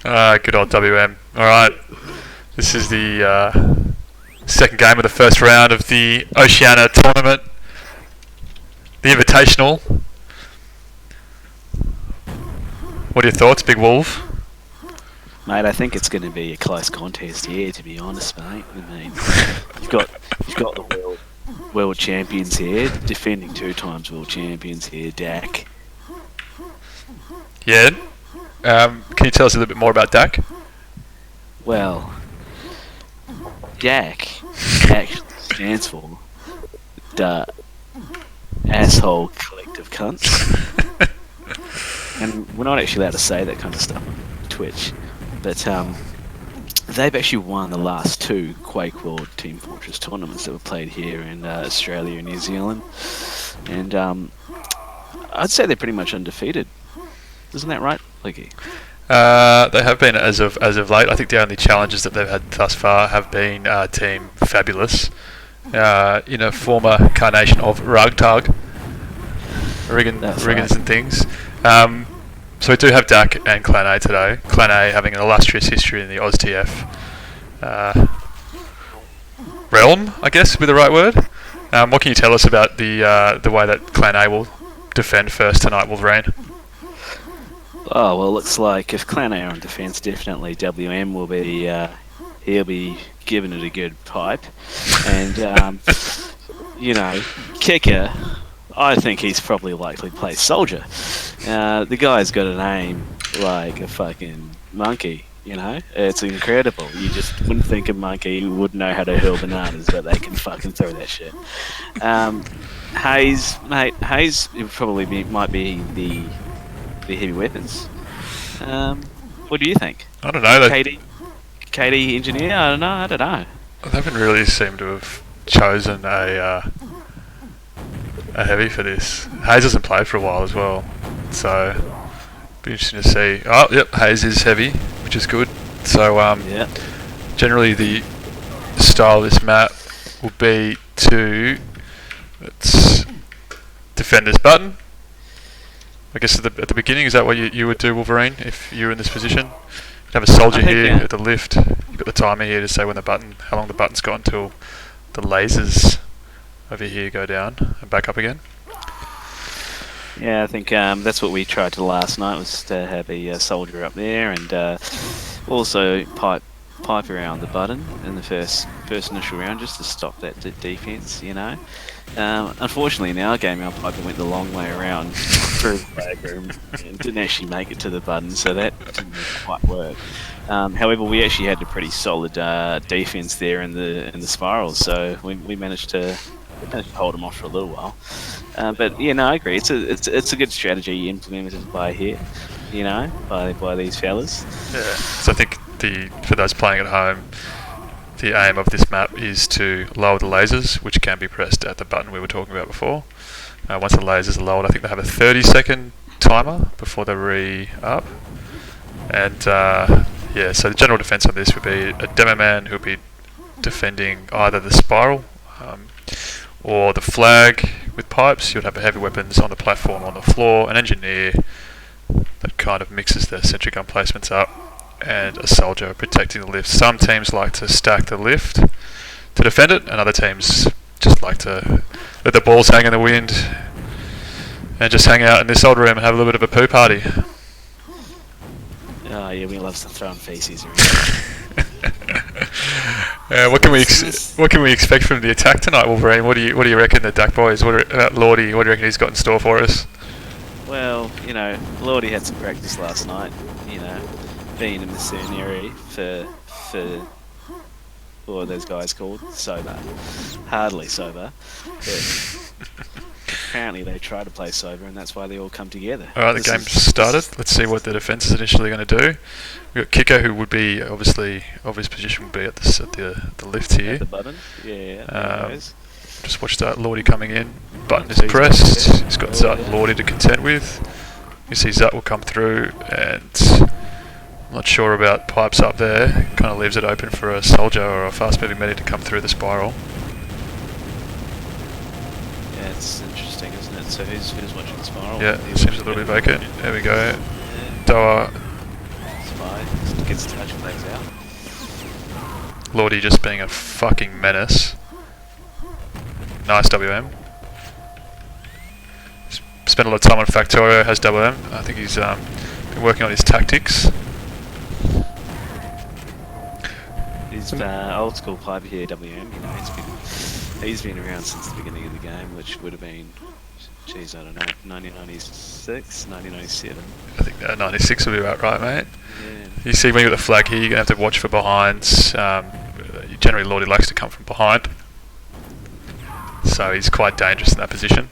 Good old WM. Alright, this is the second game of the first round of the Oceania tournament. The Invitational. What are your thoughts, Big Wolf? Mate, I think it's going to be a close contest here, to be honest, mate. I mean, you've got the world champions here, defending 2 times world champions here, DACC. Yeah. Can you tell us a little bit more about DACC? Well, DACC actually stands for the Asshole Collective Cunts. And we're not actually allowed to say that kind of stuff on Twitch. But they've actually won the last 2 Quake World Team Fortress tournaments that were played here in Australia and New Zealand. And I'd say they're pretty much undefeated. Isn't that right, Licky? They have been as of late. I think the only challenges that they've had thus far have been Team Fabulous, former carnation of Ragtag, Riggins and things. So we do have DACC and Clan A today. Clan A having an illustrious history in the OzTF realm, I guess, would be the right word. What can you tell us about the way that Clan A will defend first tonight, Wolverine? Oh, well, looks like if Clan A are on defence, definitely WM will be, he'll be giving it a good pipe. And, kicker, I think he's probably likely to play Soldier. The guy's got an aim like a fucking monkey, It's incredible. You just wouldn't think a monkey would know how to hurl bananas, but they can fucking throw that shit. Hayes probably might be the heavy weapons. What do you think? I don't know. KD engineer? I don't know. They haven't really seemed to have chosen a heavy for this. Hayes hasn't played for a while as well, so be interesting to see. Oh, yep, Hayes is heavy, which is good. So generally the style of this map will be to defend this button. I guess at the beginning, is that what you would do, Wolverine, if you were in this position? You'd have a soldier here at the lift. You've got the timer here to say how long the button's got until the lasers over here go down and back up again. Yeah, I think that's what we tried to last night, was to have a soldier up there and also pipe around the button in the first initial round just to stop that defense, Unfortunately, in our game, our piper went the long way around through the flag room and didn't actually make it to the button, so that didn't quite work. However, we actually had a pretty solid defense there in the spirals, so we managed to hold them off for a little while. But I agree. It's a good strategy implemented by here, by these fellas. Yeah. So I think for those playing at home, the aim of this map is to lower the lasers, which can be pressed at the button we were talking about before. Once the lasers are lowered, I think they have a 30-second timer before they re-up. And so the general defense on this would be a demo man who would be defending either the spiral or the flag with pipes. You'd have heavy weapons on the platform on the floor, an engineer that kind of mixes their sentry gun placements up, and a soldier protecting the lift. Some teams like to stack the lift to defend it, and other teams just like to let the balls hang in the wind and just hang out in this old room and have a little bit of a poo party. Oh yeah, we love to throw in feces. What can we expect from the attack tonight, Wolverine? What do you reckon the DACC boys? About Lordy? What do you reckon he's got in store for us? Well, Lordy had some practice last night. Being a mercenary for what are those guys called? Sober. Hardly sober. But apparently they try to play sober, and that's why they all come together. Alright, the game's started. Let's see what the defence is initially going to do. We've got Kiko, who would be obviously obvious position would be at the lift here. At the button. Yeah. Just watch that Lordy coming in. Button is pressed. He's got Zut and Lordy to contend with. You see Zut will come through, and I'm not sure about pipes up there. Kind of leaves it open for a soldier or a fast-moving medic to come through the spiral. Yeah, it's interesting, isn't it? So who's watching the spiral? Yeah, it seems a little bit vacant. There we go. Doa. Spy. Gets touch flags out. Lordy just being a fucking menace. Nice WM. Spent a lot of time on Factorio, has WM. I think he's been working on his tactics. He's old school piper here, WM. You know, he's been around since the beginning of the game, which would have been, geez, I don't know, 1996, 1997. I think 96 will be about right, mate. Yeah. You see, when you got the flag here, you're going to have to watch for behinds. Generally, Lordy likes to come from behind. So he's quite dangerous in that position,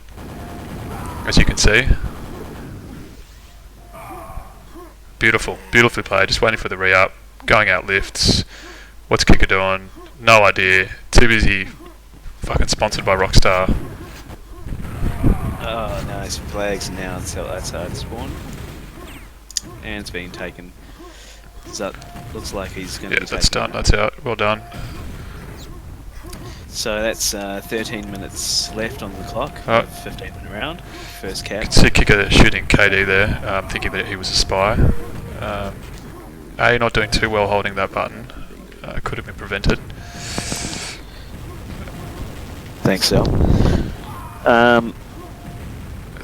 as you can see. Beautiful, beautifully played. Just waiting for the re-up, going out lifts. What's Kicker doing? No idea. Too busy fucking sponsored by Rockstar. Oh, nice flags now. It's outside spawn. And it's being taken. That looks like he's going to be taken. Yeah, that's done. That's out. Well done. So that's 13 minutes left on the clock. 15-minute round. First cap. You can see Kicker shooting KD there, thinking that he was a spy. A, not doing too well holding that button. Could have been prevented. Thanks, Sal.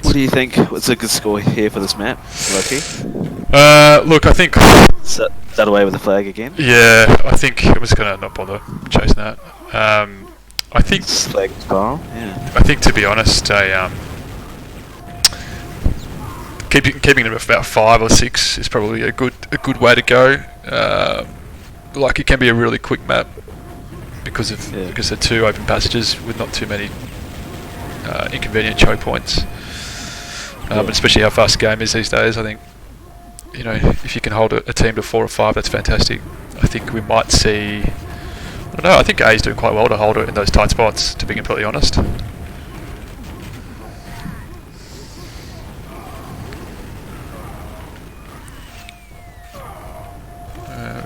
What do you think? What's a good score here for this map, Loki? Look, I think... Is that away with the flag again? Yeah, I think I was going to not bother chasing that. I think... Flag spiral? Yeah. I think, to be honest, keeping it at about 5 or 6 is probably a good way to go. Like, it can be a really quick map because they're 2 open passages with not too many inconvenient choke points. But especially how fast the game is these days, I think, you know, if you can hold a team to 4 or 5, that's fantastic. I think we might see... I don't know, I think A's doing quite well to hold it in those tight spots, to be completely honest. We've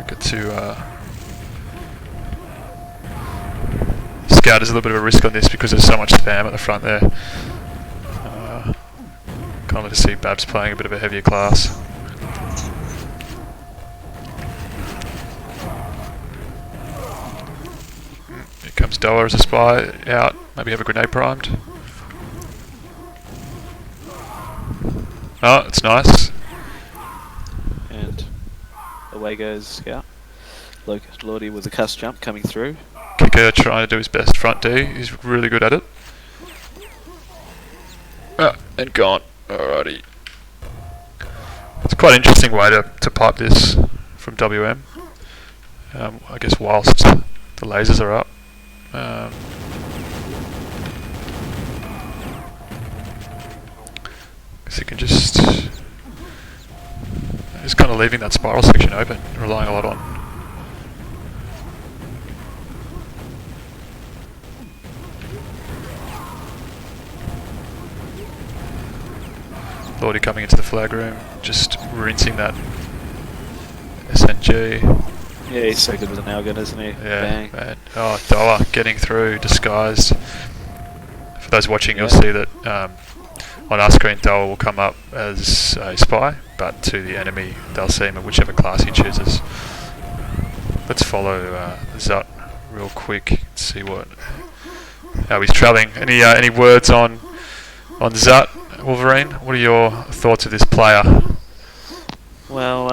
got to... Scout is a little bit of a risk on this because there's so much spam at the front there. Kind of to see Babs playing a bit of a heavier class. Here comes Doa as a spy out. Maybe have a grenade primed. Oh, it's nice. And away goes Scout. Lordy with a cuss jump coming through. Kicker trying to do his best front D. He's really good at it. And gone. Alrighty. It's quite an interesting way to pipe this from WM. I guess whilst the lasers are up. Because you can just... He's kind of leaving that spiral section open, relying a lot on... Lordy coming into the flag room, just rinsing that SNG. Yeah, he's so good with an nailgun, isn't he? Yeah, Bang. man. Oh, Doa getting through, disguised. For those watching, you'll see that on our screen, Doa will come up as a spy, but to the enemy, they'll see him in whichever class he chooses. Let's follow Zut real quick, see how he's travelling. Any words on Zut? Wolverine, what are your thoughts of this player? Well,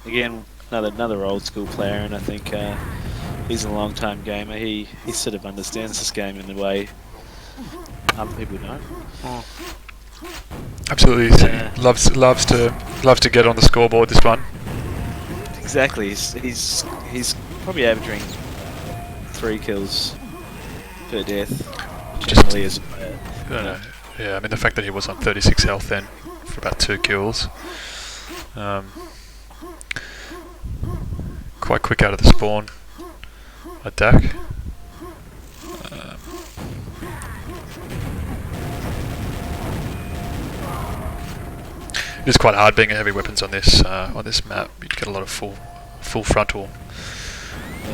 again, another old school player, and I think he's a long time gamer. He sort of understands this game in a way other people don't. Absolutely, loves to get on the scoreboard. This one. Exactly. He's probably averaging 3 kills per death. Generally, as a player. Yeah, I mean the fact that he was on 36 health then for about 2 kills. Quite quick out of the spawn. A DACC. It is quite hard being a heavy weapons on this map. You get a lot of full frontal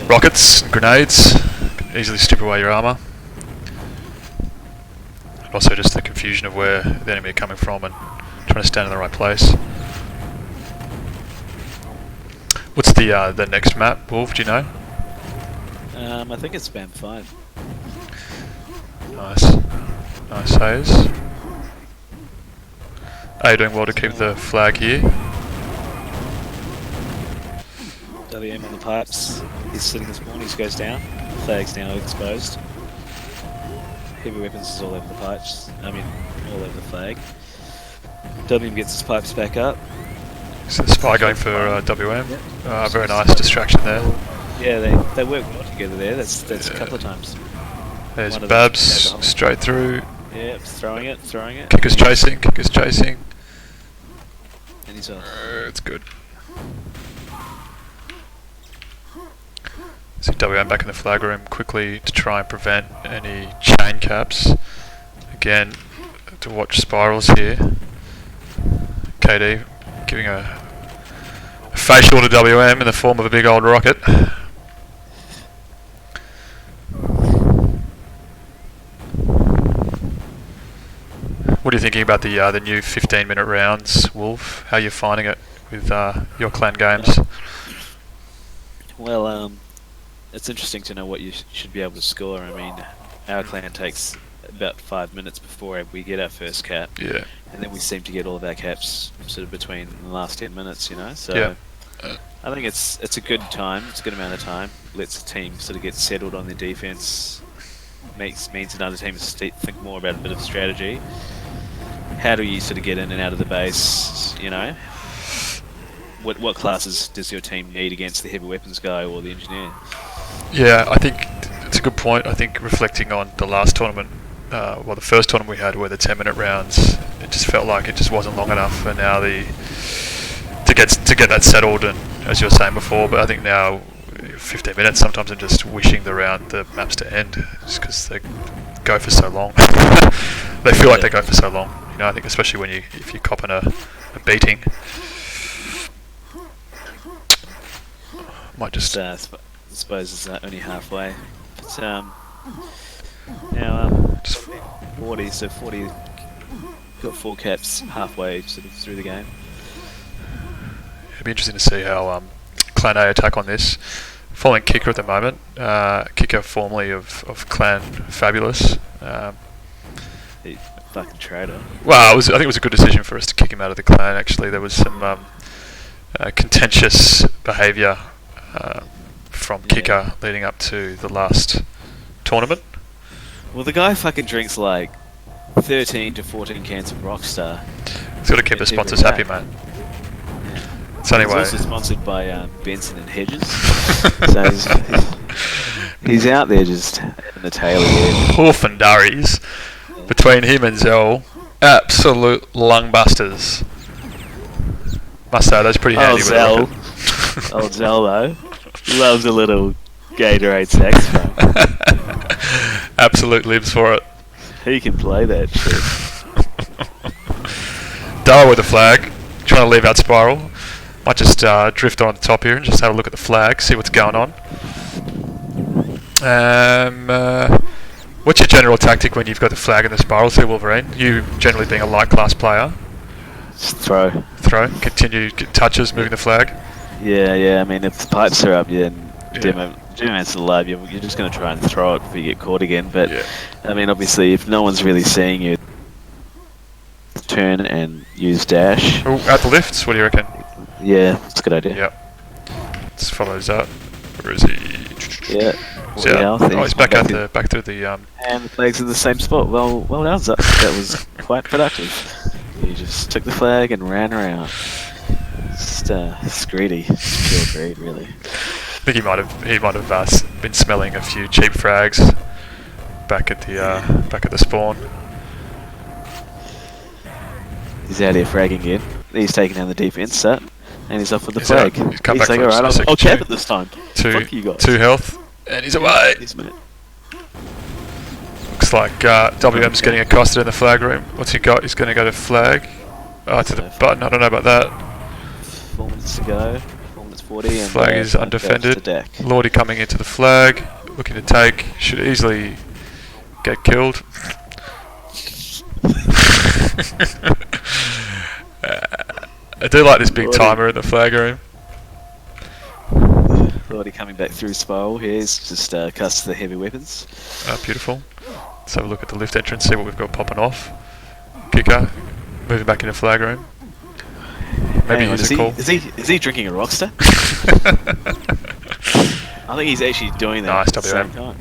rockets and grenades. Can easily strip away your armour. Also just the confusion of where the enemy are coming from and trying to stand in the right place. What's the next map, Wolf? Do you know? I think it's Spam 5. Nice. Nice saves. Are you doing well to keep the flag here? WM on the pipes. He's sitting in spawn. He goes down. Flag's now exposed. Heavy weapons is all over the pipes. I mean, all over the flag. WM gets his pipes back up. So the spy going for WM. Yep. Very nice distraction there. Yeah, they work well together there. That's a couple of times. There's Babs straight through. Yeah, throwing it. Kicker's chasing. And he's off. It's good. See WM back in the flag room quickly to try and prevent any chain caps. Again, to watch spirals here. KD giving a facial to WM in the form of a big old rocket. What are you thinking about the new 15-minute rounds, Wolf? How are you finding it with your clan games? Well, it's interesting to know what you should be able to score. I mean, our clan takes about 5 minutes before we get our first cap. Yeah. And then we seem to get all of our caps sort of between the last 10 minutes, you know? So yeah. I think it's a good time. It's a good amount of time. Lets the team sort of get settled on their defense. Means another team to think more about a bit of strategy. How do you sort of get in and out of the base, you know? What classes does your team need against the heavy weapons guy or the engineer? Yeah, I think it's a good point. I think reflecting on the last tournament, the first tournament we had were the 10-minute rounds, it just felt like it just wasn't long enough, and now to get that settled, and as you were saying before, but I think now 15 minutes, sometimes I'm just wishing the maps to end, just because they go for so long. They feel like they go for so long. You know, I think especially if you're copping a beating. Might just I suppose it's only halfway. But now 40, so 40 got 4 caps halfway sort of through the game. It'd be interesting to see how Clan A attack on this. Following Kicker at the moment, Kicker formerly of Clan Fabulous. He's a fucking traitor. Well, I think it was a good decision for us to kick him out of the clan. Actually, there was some contentious behaviour from Kicker leading up to the last tournament. Well, the guy fucking drinks like 13 to 14 cans of Rockstar. He's got to keep the sponsors happy, mate. So anyway, he's also sponsored by Benson and Hedges. So he's out there just in the tail again. Orphandurries between him and Zell, absolute lungbusters. Must say, that's pretty handy. Zell. Old Zell though, loves a little Gatorade saxophone. Absolute lives for it. He can play that shit. Dara with the flag, trying to leave out Spiral. Might just drift on the top here and just have a look at the flag, see what's going on. What's your general tactic when you've got the flag in the Spiral, say Wolverine? You generally being a light class player. Just throw. Continue, get touches, moving the flag. Yeah. I mean, if the pipes are up, Demons alive, you're just going to try and throw it before you get caught again. But I mean, obviously, if no one's really seeing you, turn and use dash. Oh, out the lifts. What do you reckon? Yeah, that's a good idea. Yep. Let's follow that. Where is he? Yeah. He's back through the And the flag's in the same spot. Well done, Zuck. That was quite productive. You just took the flag and ran around. It's greedy. It's pure greed, really. I think he might have been smelling a few cheap frags back at the spawn. He's out here fragging in. He's taking down the defense set, and he's off with the flag. He's come back like, for alright, I'll cap it this time. Fuck you guys. 2 health, and he's away. Looks like WM's getting accosted in the flag room. What's he got? He's going to go to flag. To the button. I don't know about that. 4 minutes to go. 4 minutes 40. And flag is undefended. Lordy coming into the flag, looking to take. Should easily get killed. I do like this big timer in the flag room. Lordy coming back through spiral here. He's just cast the heavy weapons. Beautiful. Let's have a look at the lift entrance, see what we've got popping off. Kicker, moving back into flag room. Maybe use a call. Is he drinking a Rockstar? I think he's actually doing that Nice at the same WM. time.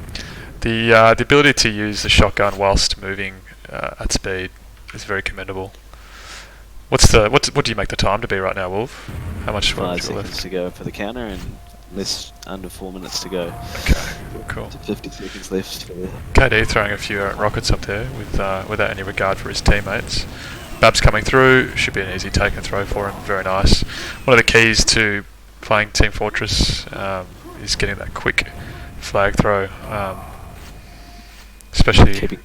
The ability to use the shotgun whilst moving at speed is very commendable. What do you make the time to be right now, Wolf? How much 5 left? seconds to go for the counter and under 4 minutes to go. Okay, cool. 50 seconds left for the... KD throwing a few rockets up there without any regard for his teammates. Babs coming through, should be an easy take and throw for him, very nice. One of the keys to playing Team Fortress is getting that quick flag throw, especially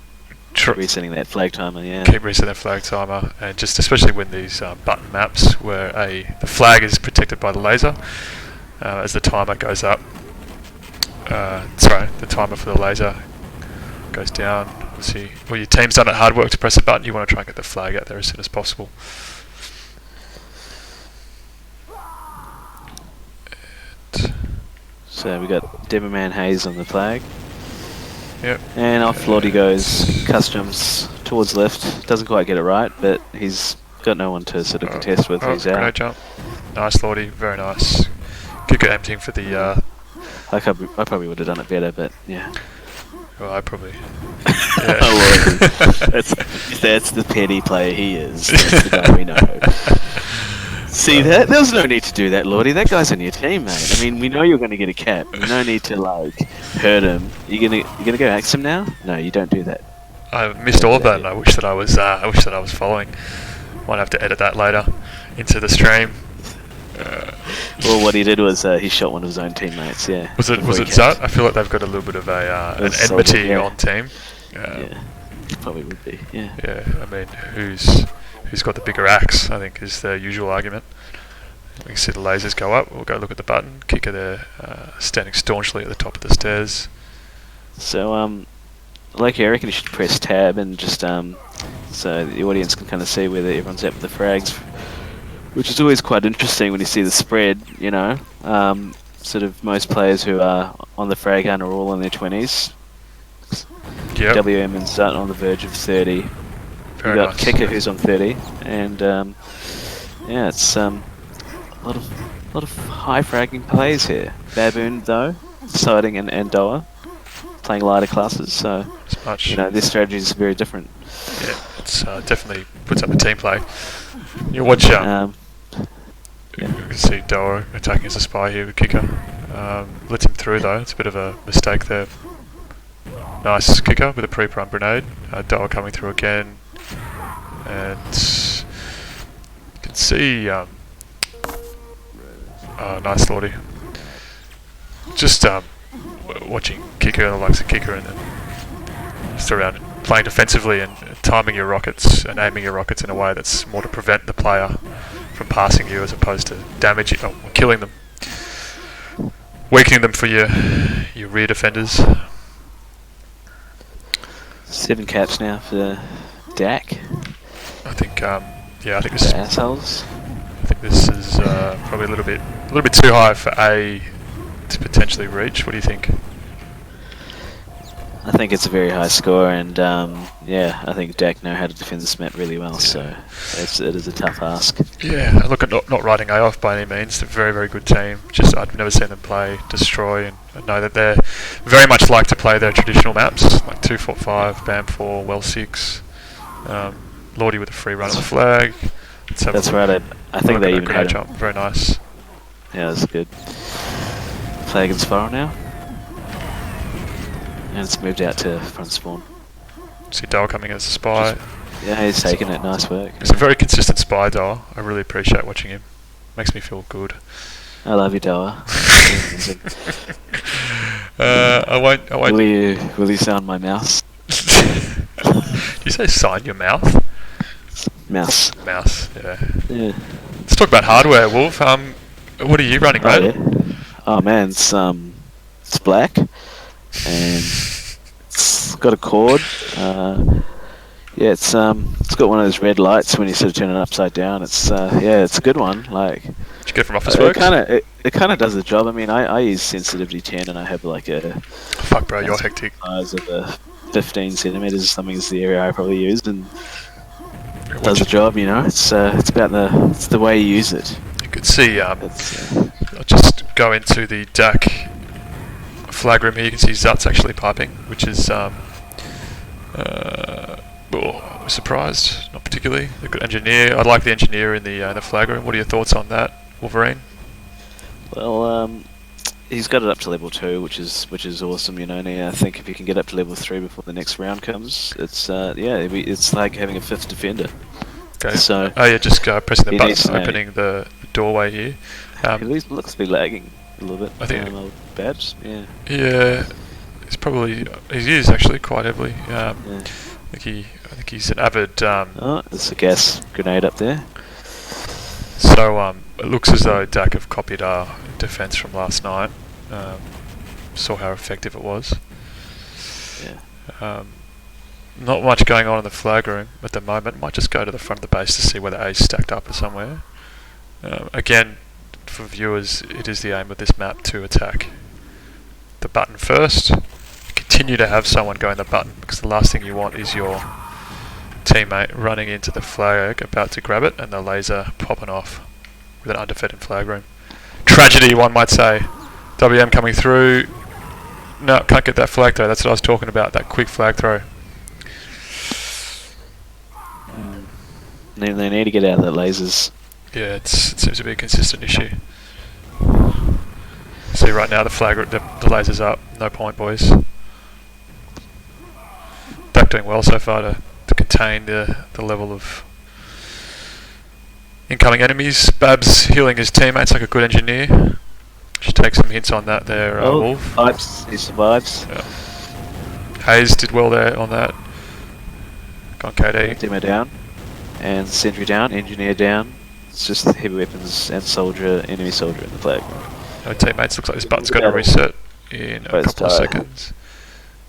Keep resetting that flag timer, yeah. keep resetting that flag timer, and just especially when these button maps where the flag is protected by the laser, as the timer goes up, the timer for the laser goes down. Obviously, well, your team's done that hard work to press a button, you want to try and get the flag out there as soon as possible. So we got Deberman Hayes on the flag. Yep. And off Lordy goes. Customs towards left. Doesn't quite get it right, but he's got no one to sort of contest with. He's Great out. jump. Nice, Lordy. Very nice. Kicker emptying for the... I probably would have done it better, but yeah. well, I probably... Oh, Lordy. That's the petty player he is. That's the guy we know. See that? There was no need to do that, Lordy. That guy's on your team, mate. I mean, we know you're going to get a cap. No need to like hurt him. You're gonna go axe him now? No, you don't do that. I missed all of that, and I wish that I was following. Might have to edit that later into the stream. Well, what he did was he shot one of his own teammates. Yeah. Was it Zut? I feel like they've got a little bit of an enmity yeah. on team. Yeah. Probably would be. Yeah. Yeah, I mean, who's got the bigger axe, I think, is the usual argument. We can see the lasers go up. We'll go look at the button. Kicker there, standing staunchly at the top of the stairs. So, like I reckon you should press tab and just so the audience can kind of see where everyone's at with the frags, which is always quite interesting when you see the spread. You know, sort of most players who are on the frag hunt are all in their 20s. Yep. WM and Sutton on the verge of 30. Very You got nice. Kicker who's on 30, and yeah, it's a lot of high fragging plays here. Baboon though, Siding and Doa playing lighter classes, so It's much. you know this strategy is very different. Yeah, it's definitely puts up a team play. You watch. Yeah. You can see Doa attacking as a spy here with Kicker. Lets him through though. It's a bit of a mistake there. Nice Kicker with a pre-prime grenade. Doa coming through again, and you can see. Nice Lordy. Just watching Kicker, the likes of Kicker, and just around playing defensively and timing your rockets and aiming your rockets in a way that's more to prevent the player from passing you as opposed to damaging or killing them, weakening them for your rear defenders. 7 caps now for DACC. I think I think this is Assholes. probably a little bit too high for A to potentially reach. What do you think? I think it's a very high score, and yeah, I think DACC know how to defend this map really well. So it is a tough ask. Yeah, look, at not writing A off by any means. They're a very, very good team. Just I've never seen them play Destroy, and I know that they're very much like to play their traditional maps, like 2 Fort 5, BAM 4, Well 6. Lordy with a free run on the flag. That's right. I think they even had jump. Very nice. Yeah, that's good. Flag and spiral now. And it's moved out to front spawn. See Dale coming as a spy. Yeah, he's taking it. Nice work. He's a very consistent spy, Dale. I really appreciate watching him. Makes me feel good. I love you, Doa. I won't. Will you sound my mouse? Did you say sign your mouth? Mouse. Mouse. Yeah. Yeah. Let's talk about hardware, Wolf. What are you running, Oh, mate? yeah. Oh man, it's black, and it's got a cord. Yeah, it's got one of those red lights when you sort of turn it upside down. It's yeah, it's a good one. Like Did you get it from Officeworks? It kind of does the job. I mean, I use sensitivity 10, and I have like a Fuck, bro, you're hectic. size of 15 centimeters or something is the area I probably used, and it does the job. You know, it's about the way you use it. You could see. I'll just go into the DACC flag room here. You can see Zut's actually piping, which is I was surprised, not particularly. A good engineer. I like the engineer in the flag room. What are your thoughts on that, Wolverine? Well, he's got it up to level 2, which is awesome. You know, and I think if you can get up to level 3 before the next round comes, it's it's like having a 5th defender. Okay. So just pressing the button, opening the doorway here. He looks to be lagging a little bit. I think badge. Yeah. Yeah, he is actually quite heavily. I think he's an avid. There's a gas grenade up there. So it looks as though DACC have copied our defense from last night. Saw how effective it was. Yeah. Not much going on in the flag room at the moment. Might just go to the front of the base to see whether A's stacked up somewhere. Again, for viewers, it is the aim of this map to attack the button first. Continue to have someone go in the button, because the last thing you want is your teammate running into the flag, about to grab it, and the laser popping off with an undefended flag room. Tragedy, one might say. WM coming through. No, can't get that flag throw. That's what I was talking about, that quick flag throw. They need to get out of the lasers. Yeah, it seems to be a consistent issue. See right now the laser's up. No point, boys. DACC doing well so far to contain the level of incoming enemies. Babs healing his teammates like a good engineer. Should take some hints on that there, Wolf. He survives. Yeah. Hayes did well there on that. Gone KD. Demo down. And sentry down, engineer down. It's just heavy weapons and enemy soldier in the flag. No teammates. Looks like this button's going to reset in a couple of seconds.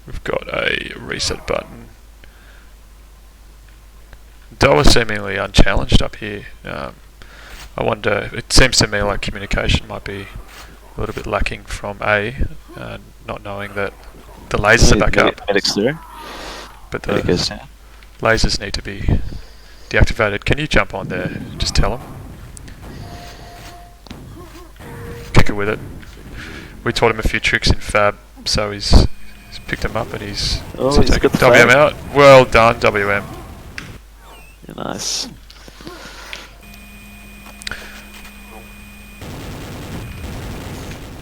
We've got a reset button. Doa seemingly unchallenged up here. I wonder, it seems to me like communication might be a little bit lacking from A, not knowing that the lasers are back up. But the lasers need to be deactivated. Can you jump on there and just tell them? Kick it with it. We taught him a few tricks in Fab, so he's picked them up and he's taken WM out. Well done, WM. Yeah, nice.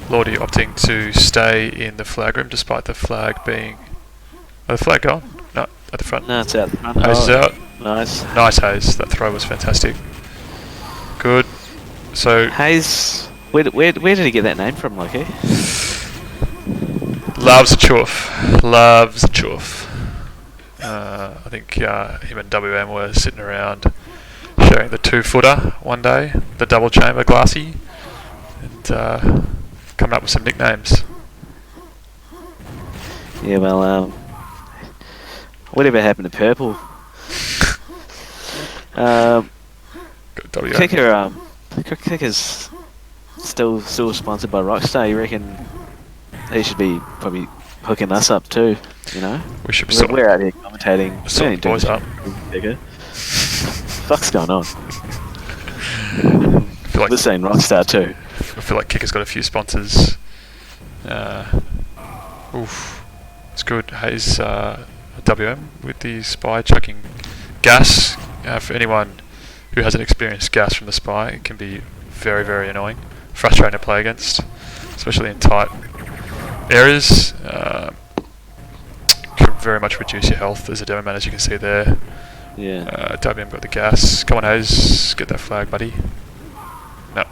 Lordy opting to stay in the flag room despite the flag being... Oh, the flag gone? No, at the front. No, it's out the front. Hayes is out. Nice. Nice, Hayes. That throw was fantastic. Good. So... Hayes... Where did he get that name from, Lucky? Loves a chuff. Loves a chuff. I think him and WM were sitting around sharing the 2-footer one day, the double chamber glassy, and coming up with some nicknames. Yeah, well, whatever happened to Purple? Kicker's still sponsored by Rockstar. You reckon they should be probably hooking us up too? You know, we're out here commentating. Sort boys up. Fuck's going on? Like this ain't Rockstar too. I feel like Kicker's got a few sponsors. Oof, it's good. Hayes WM with the spy chucking gas. For anyone who hasn't experienced gas from the spy, it can be very, very annoying, frustrating to play against, especially in tight areas. Can very much reduce your health as a demo man, as you can see there. Yeah. WM got the gas. Come on, Hayes, get that flag, buddy. No.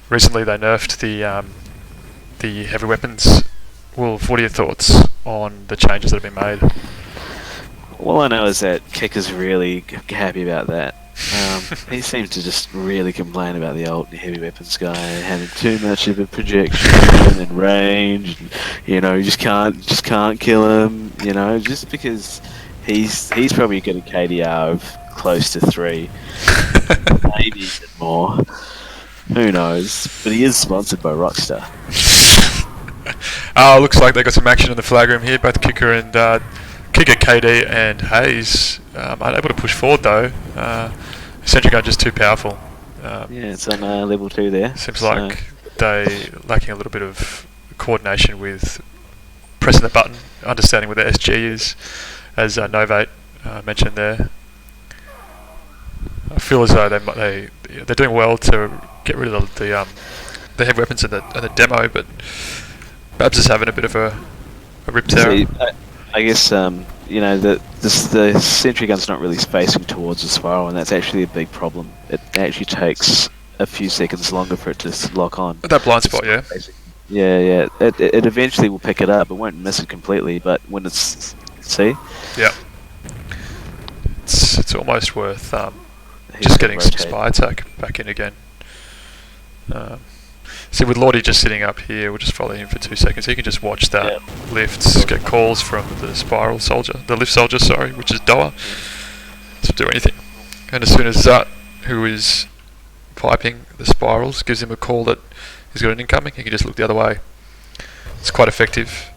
Recently, they nerfed the heavy weapons. Wolf, what are your thoughts on the changes that have been made? All I know is that Kicker's really happy about that. He seems to just really complain about the old heavy weapons guy having too much of a projection and range. And, you know, you just can't kill him. You know, just because he's probably got a KDR of close to 3, maybe even more. Who knows? But he is sponsored by Rockstar. Looks like they got some action in the flag room here. Both kicker KD and Hayes unable to push forward though. Sentry gun just too powerful. Yeah, it's on level 2 there. Seems like they lacking a little bit of coordination with pressing the button, understanding what the SG is, as Novate mentioned there. I feel as though they're doing well to get rid of the heavy weapons in the demo, but Babs is having a bit of a rip tear. I guess the sentry gun's not really facing towards the spiral, and that's actually a big problem. It actually takes a few seconds longer for it to lock on. That blind spot, yeah. Yeah. It eventually will pick it up. It won't miss it completely, but when it's yeah, it's almost worth just getting some spy attack back in again. See, with Lordy just sitting up here, we'll just follow him for 2 seconds. He can just watch that lift, get calls from the lift soldier, sorry, which is Doa. Doesn't do anything. And as soon as Zut, who is piping the spirals, gives him a call that he's got an incoming, he can just look the other way. It's quite effective.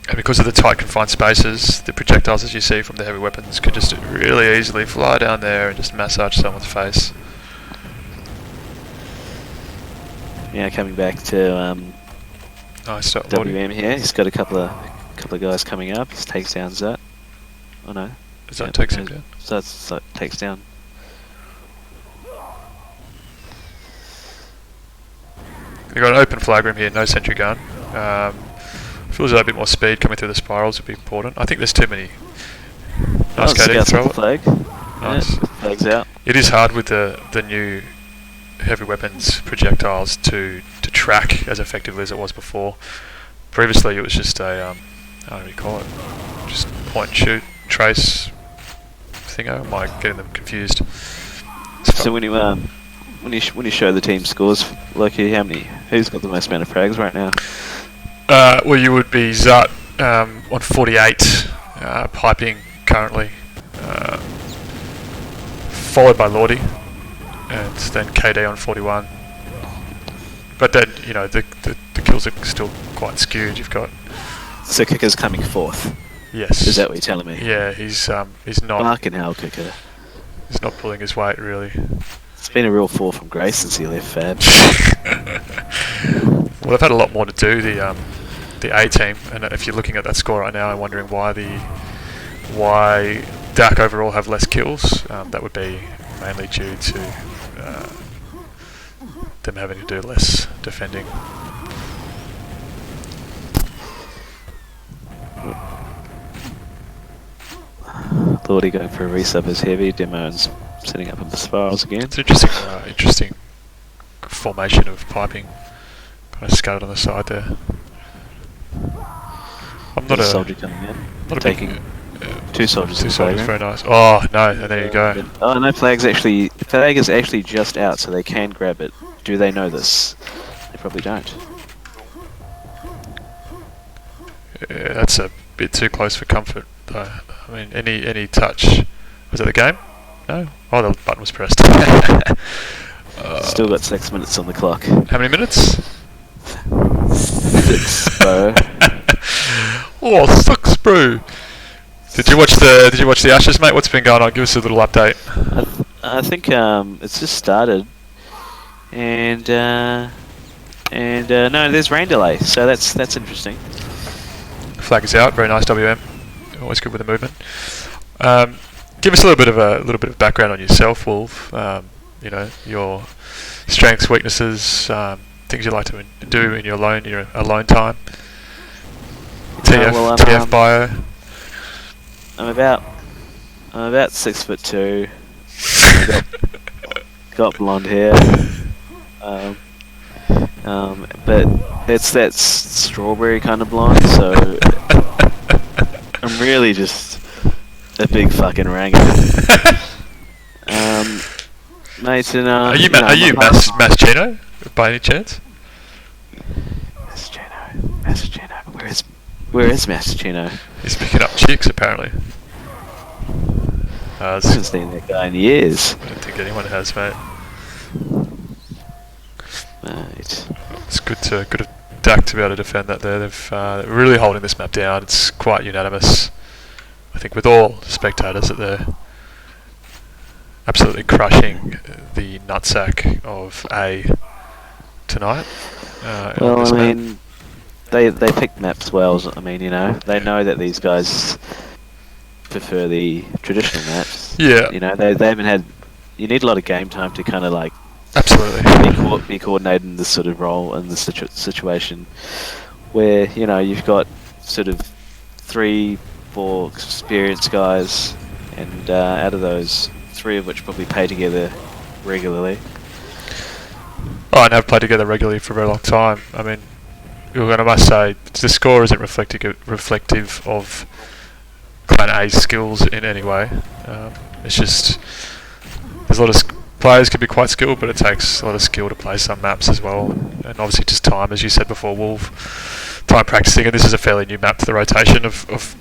And because of the tight confined spaces, the projectiles, as you see from the heavy weapons, could just really easily fly down there and just massage someone's face. Yeah, coming back to Nice start, WM here. He's got a couple of guys coming up. He takes down Zut. Oh no. Zut takes him down. Zut takes down. You've got an open flag room here, no sentry gun. Feels like a bit more speed coming through the spirals would be important. I think there's too many. Nice KD, throw it. Flag. Nice. Yeah, flag's out. It is hard with the new heavy weapons projectiles to track as effectively as it was before. Previously it was just a, how do you call it? Just point and shoot, trace thingo. Am I getting them confused? So when you show the team scores, Loki, who's got the most amount of frags right now? Well, you would be Zut on 48, piping currently, followed by Lordy, and then KD on 41. But then, the kills are still quite skewed. You've got... So Kicker's coming 4th? Yes. Is that what you're telling me? Yeah, he's not... Fucking hell, Kicker. He's not pulling his weight, really. It's been a real fall from grace since he left Fab. Well, they've had a lot more to do, the A team, and if you're looking at that score right now and wondering why DACC overall have less kills, that would be mainly due to them having to do less defending. Lordy going for a resub as heavy. Demo's setting up in the spirals again. It's an interesting formation of piping, kind of scattered on the side there. I'm not a soldier coming in. Not taking two soldiers. Two soldiers, very nice. Oh no, and there you go. Oh no, flag is actually just out, so they can grab it. Do they know this? They probably don't. Yeah, that's a bit too close for comfort, though. I mean, any touch. Was it the game? No. Oh, the button was pressed. Still got 6 minutes on the clock. How many minutes? 6, bro. Oh, 6, bro. Did you watch the Ashes, mate? What's been going on? Give us a little update. I think it's just started, and no, there's rain delay, so that's interesting. Flag is out. Very nice, WM. Always good with the movement. Give us a little bit of background on yourself, Wolf. Your strengths, weaknesses, things you like to do in your alone time. TF bio. I'm about 6'2". Got blonde hair. But it's that strawberry kind of blonde, so I'm really just a big fucking ranger. Mate, are you Maschino by any chance? Maschino, where is Maschino? He's picking up chicks apparently. I haven't seen that guy in years. I don't think anyone has, mate. Mate. It's good of DACC to be able to defend that there. They're really holding this map down. It's quite unanimous, I think, with all spectators, that they're absolutely crushing the nutsack of A tonight. Well, I mean, they picked maps well. I mean, you know, they know that these guys prefer the traditional maps. Yeah. You know, they haven't had. You need a lot of game time to kind of like absolutely be coordinated in this sort of role in this situation, where you know you've got sort of 3-4 experienced guys, and out of those, 3 of which probably play together regularly. Oh, and have played together regularly for a very long time. I mean, I must say, the score isn't reflective of Clan A's skills in any way. It's just, there's a lot of players can be quite skilled, but it takes a lot of skill to play some maps as well. And obviously just time, as you said before, Wolf, time practicing, and this is a fairly new map to the rotation of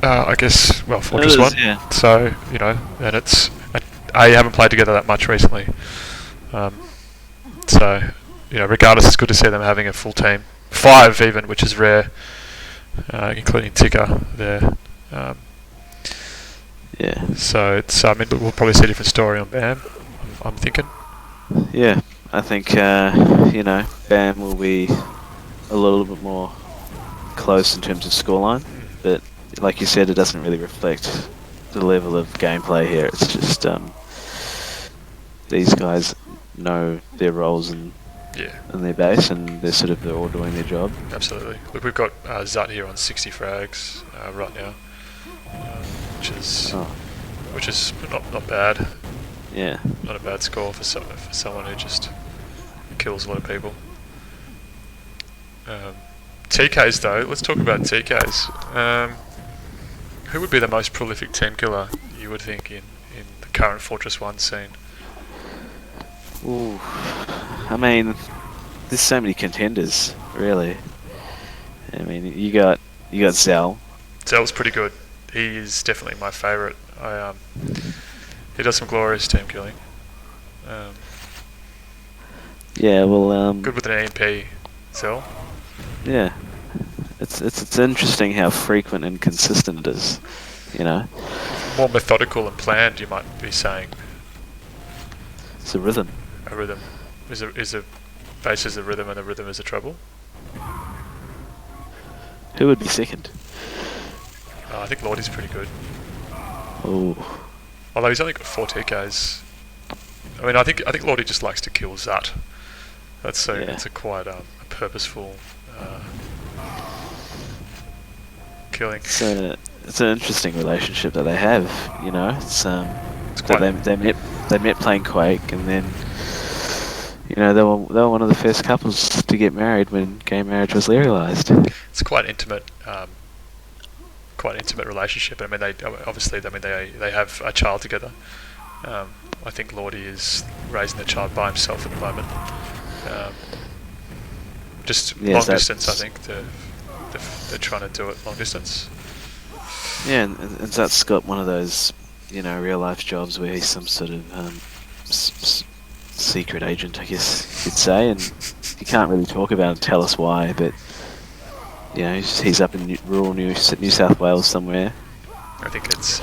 I guess, well, FortressOne. Yeah. So, you know, and A haven't played together that much recently. So, you know, regardless, it's good to see them having a full team. 5 even, which is rare, including Ticker there. Yeah. So it's, I mean, we'll probably see a different story on BAM, I'm thinking. Yeah, I think, you know, BAM will be a little bit more close in terms of scoreline, but like you said, it doesn't really reflect the level of gameplay here. It's just these guys know their roles in their base, and they're all doing their job. Absolutely. Look, we've got Zut here on 60 frags right now, which is not bad. Yeah. Not a bad score for someone who just kills a lot of people. TKs though, let's talk about TKs. Who would be the most prolific team killer, you would think, in the current FortressOne scene? Ooh, I mean, there's so many contenders, really. I mean, you got Zell. Zell's pretty good. He is definitely my favourite. He does some glorious team killing. Yeah, well, good with an EMP, Zell. Yeah, it's interesting how frequent and consistent it is. You know, more methodical and planned, you might be saying. It's a rhythm. A rhythm is a base is a rhythm, and the rhythm is a treble. Who would be second? I think Lordy's pretty good. Oh. Although he's only got 4 TKs. I mean, I think Lordy just likes to kill Zut. That's a quite a purposeful killing. It's an interesting relationship that they have. You know, it's they met playing Quake, and then you know they were one of the first couples to get married when gay marriage was legalized. It's quite intimate. Quite an intimate relationship. I mean, they have a child together. I think Lordy is raising the child by himself at the moment. Long distance, I think. They're trying to do it long distance. Yeah, and Zut's got one of those, you know, real life jobs where he's some sort of secret agent, I guess you'd say, and you can't really talk about it, tell us why, but you know, he's up in rural New South Wales somewhere. I think it's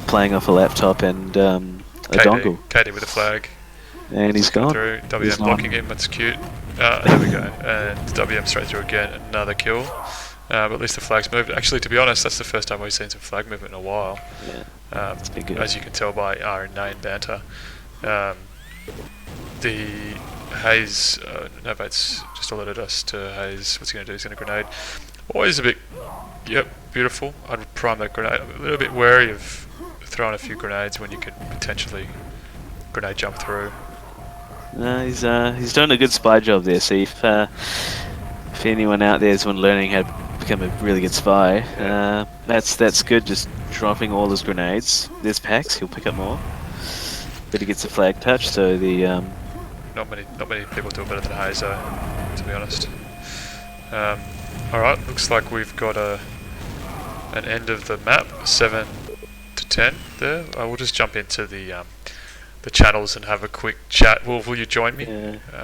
playing off a laptop and a dongle. KD with a flag. And he's gone. Through. WM blocking him. That's cute. There we go. And WM straight through again. Another kill. But at least the flag's moved. Actually, to be honest, that's the first time we've seen some flag movement in a while. Yeah. It's been good. As you can tell by our inane banter. The Hayes, Novate's just alerted us to Hayes. What's he going to do? He's going to grenade. Always a bit, beautiful. I'd prime that grenade. A little bit wary of throwing a few grenades when you could potentially grenade jump through. He's doing a good spy job there. So if anyone out there is learning how to become a really good spy, that's good. Just dropping all his grenades. There's packs. He'll pick up more. But he gets a flag touch, so the not many people do it better than Hayes, to be honest. Alright, looks like we've got an end of the map, 7-2 10 there. We'll just jump into the channels and have a quick chat. Will you join me?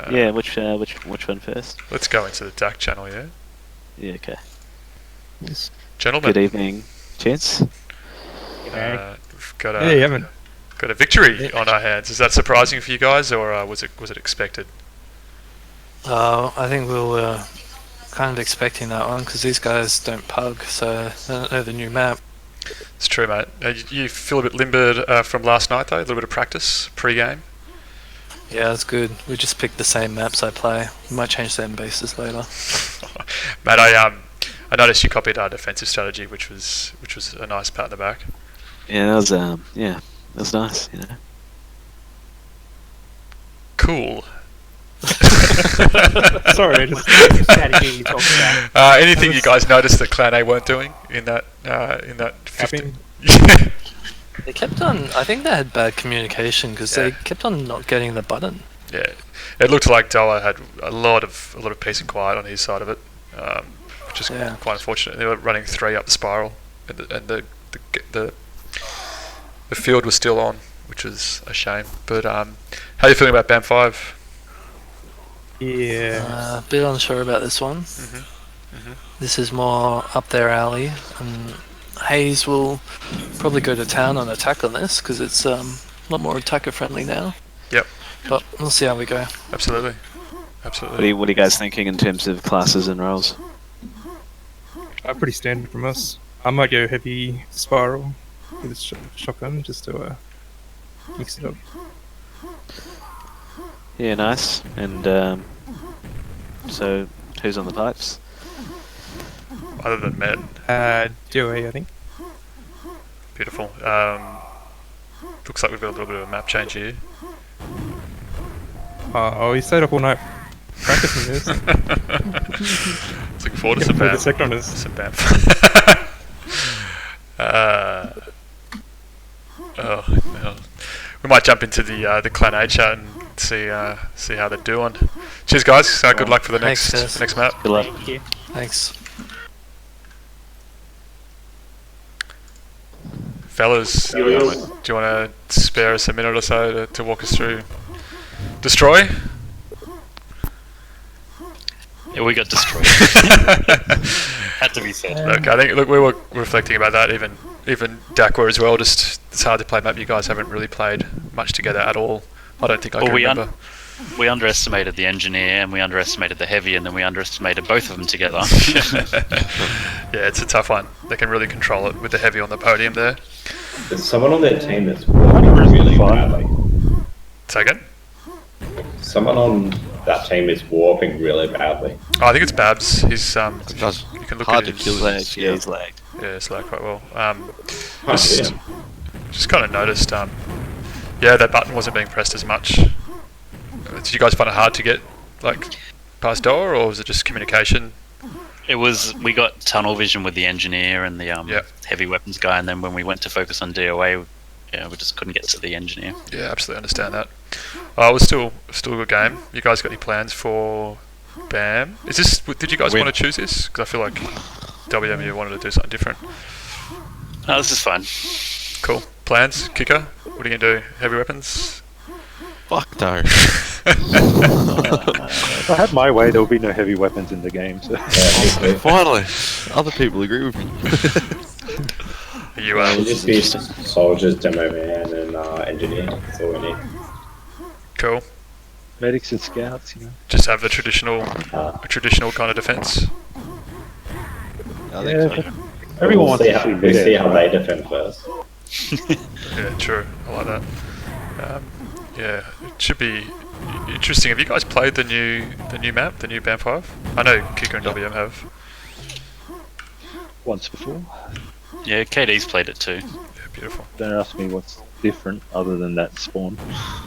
Yeah. Which one first? Let's go into the DACC channel, yeah? Yeah. Okay. Gentlemen. Good evening, gents. We've got a victory on our hands. Is that surprising for you guys, or was it expected? I think we were kind of expecting that one because these guys don't pug, so they don't know the new map. It's true, mate. You feel a bit limbered from last night, though? A little bit of practice pre-game? Yeah, it's good. We just picked the same maps I play. We might change them bases later. Mate, I noticed you copied our defensive strategy, which was a nice pat in the back. Yeah, that was nice. You know. Cool. Sorry, I just had to hear you talk about. Anything you guys noticed that Clan A weren't doing in that 15? They kept on. I think they had bad communication because they kept on not getting the button. Yeah, it looked like Doa had a lot of peace and quiet on his side of it, which is quite unfortunate. They were running 3 up the spiral, and the field was still on, which was a shame. But how are you feeling about BAM 5? Yeah. A bit unsure about this one. This is more up their alley, and Hayes will probably go to town on attack on this because it's a lot more attacker friendly now. Yep. But we'll see how we go. Absolutely. What are you guys thinking in terms of classes and roles? Pretty standard from us. I might go heavy spiral with a shotgun just to mix it up. Yeah, nice. And so, who's on the pipes? Other than Matt. DOA, I think. Beautiful. Looks like we've got a little bit of a map change here. He stayed up all night practicing this. Looking forward to some BAM. Some BAM. We might jump into the Clan A chat and see how they're doing. Cheers, guys. Good luck for the next map. Good luck. Thank you. Thanks. Fellas, do you want to spare us a minute or so to walk us through Destroy? Yeah, we got destroyed. Had to be said. Look, I think we were reflecting about that. Even DACC were as well. Just it's hard to play map. You guys haven't really played much together at all. I don't think I can remember. We underestimated the engineer and we underestimated the heavy, and then we underestimated both of them together. Yeah, it's a tough one. They can really control it with the heavy on the podium there. There's someone on their team that's warping really badly. Say again? Someone on that team is warping really badly. Oh, I think it's Babs. He's you can look Hard at to his kill his yeah, he's lagged. Yeah, it's lagged quite well. Just kind of noticed. Yeah, that button wasn't being pressed as much. Did you guys find it hard to get past door, or was it just communication? It was. We got tunnel vision with the engineer and the heavy weapons guy, and then when we went to focus on DOA, we just couldn't get to the engineer. Yeah, absolutely understand that. It was still a good game. You guys got any plans for BAM? Did you guys want to choose this? Because I feel like WMU wanted to do something different. No, this is fun. Cool. Plans? Kicker? What are you going to do? Heavy weapons? Fuck no. If I had my way, there would be no heavy weapons in the game. So. Finally, other people agree with me. You We'll just be soldiers, demo man, and engineer. That's all we need. Cool. Medics and scouts, Just have the traditional kind of defense. I think so. Everyone wants to see how they defend first. Yeah, true. I like that. Yeah, it should be interesting. Have you guys played the new map, the new BAM 5? I know Kicker and WM have. once before. Yeah, KD's played it too. Yeah, beautiful. Don't ask me what's different other than that spawn.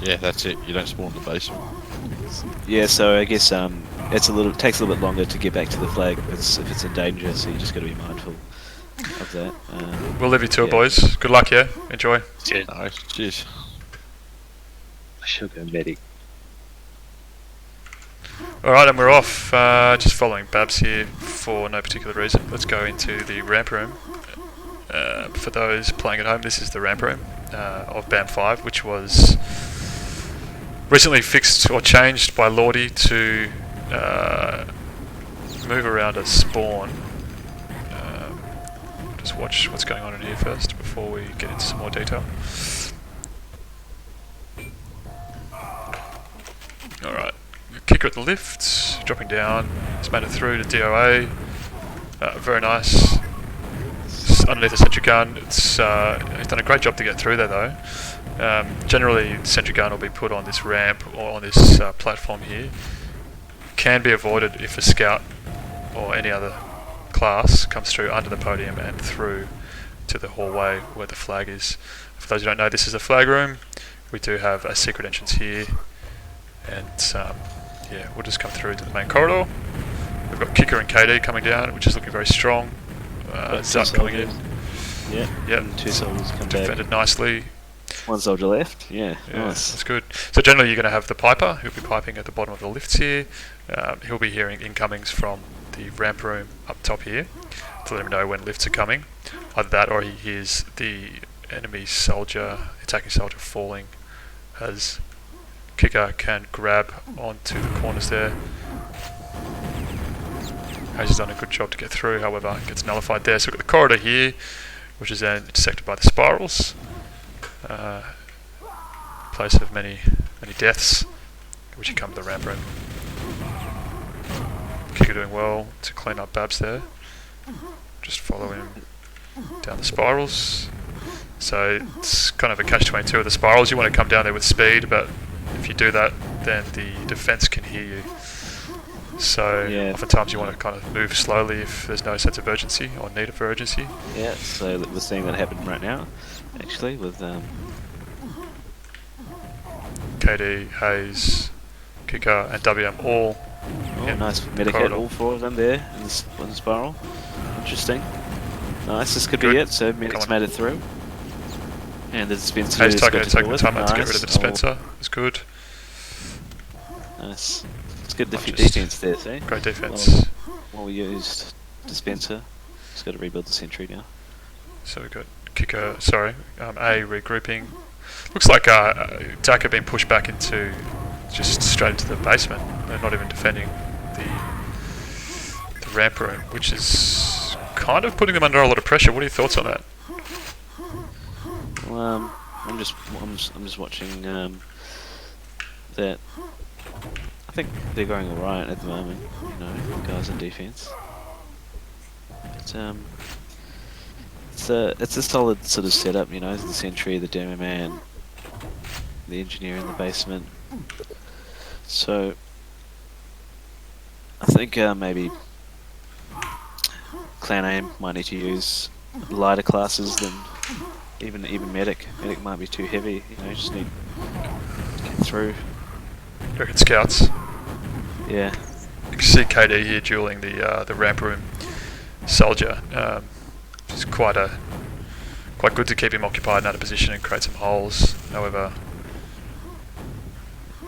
Yeah, that's it. You don't spawn in the basement. Yeah, so I guess takes a little bit longer to get back to the flag if it's in danger, so you just got to be mindful of that. We'll leave you to it, boys. Good luck, yeah? Enjoy. Yeah. Nice. Cheers. I should go medic. Alright, and we're off. Just following Babs here for no particular reason. Let's go into the ramp room For those playing at home, this is the ramp room of BAM 5, which was recently fixed or changed by Lordy to move around a spawn. Just watch what's going on in here first before we get into some more detail. Alright, kicker at the lift, dropping down, he's made it through to DOA, very nice. Underneath the sentry gun, he's done a great job to get through there though. Generally, the sentry gun will be put on this ramp or on this platform here. Can be avoided if a scout or any other class comes through under the podium and through to the hallway where the flag is. For those who don't know, this is the flag room. We do have a secret entrance here, and yeah, we'll just come through to the main corridor. We've got Kicker and KD coming down, which is looking very strong. Zuck coming in. Yeah. Yep. And 2 soldiers come back. Defended nicely. 1 soldier left. Yeah. Yeah, Nice. that's good. So generally you're going to have the piper who'll be piping at the bottom of the lifts here. He'll be hearing incomings from the ramp room up top here to let him know when lifts are coming. Either that or he hears the enemy soldier, attacking soldier falling as Kicker can grab onto the corners there. Hayes has done a good job to get through, however it gets nullified there. So we've got the corridor here, which is then intersected by the spirals. Place of many deaths, which you come to the ramp room. Kicker doing well to clean up Babs there. Just follow him down the spirals. So it's kind of a catch-22 of the spirals. You want to come down there with speed, but if you do that, then the defense can hear you. So Yeah. oftentimes you want to kind of move slowly if there's no sense of urgency or need of urgency. Yeah. So we're seeing that happen right now, actually, with KD, Hayes, Kicker, and WM all. Oh, nice medicate, corridor. all 4 of them there in the spiral. Interesting. Nice, this could Good. be it. So medic's Come on. made it through. And the dispenser Hayes is taking good to the deal with. time out to get rid Nice. of the dispenser. It's good. Nice. It's good Not just- defense there, see? Great defense. Well used dispenser. Just got to rebuild the sentry now. So we've got Kicker, sorry, A regrouping. Looks like DACC have been pushed back into just straight into the basement. They're not even defending the ramp room, which is kind of putting them under a lot of pressure. What are your thoughts on that? Well, I'm just watching that. I think they're going all right at the moment. You know, guys in defense. But it's a solid sort of setup. You know, the sentry, the demo man, the engineer in the basement. So I think maybe Clan Aim might need to use lighter classes than even medic. Medic might be too heavy. You know, just need to get through. You reckon scouts? Yeah. You can see KD here dueling the ramp room soldier. It's quite good to keep him occupied and out of position and create some holes. However,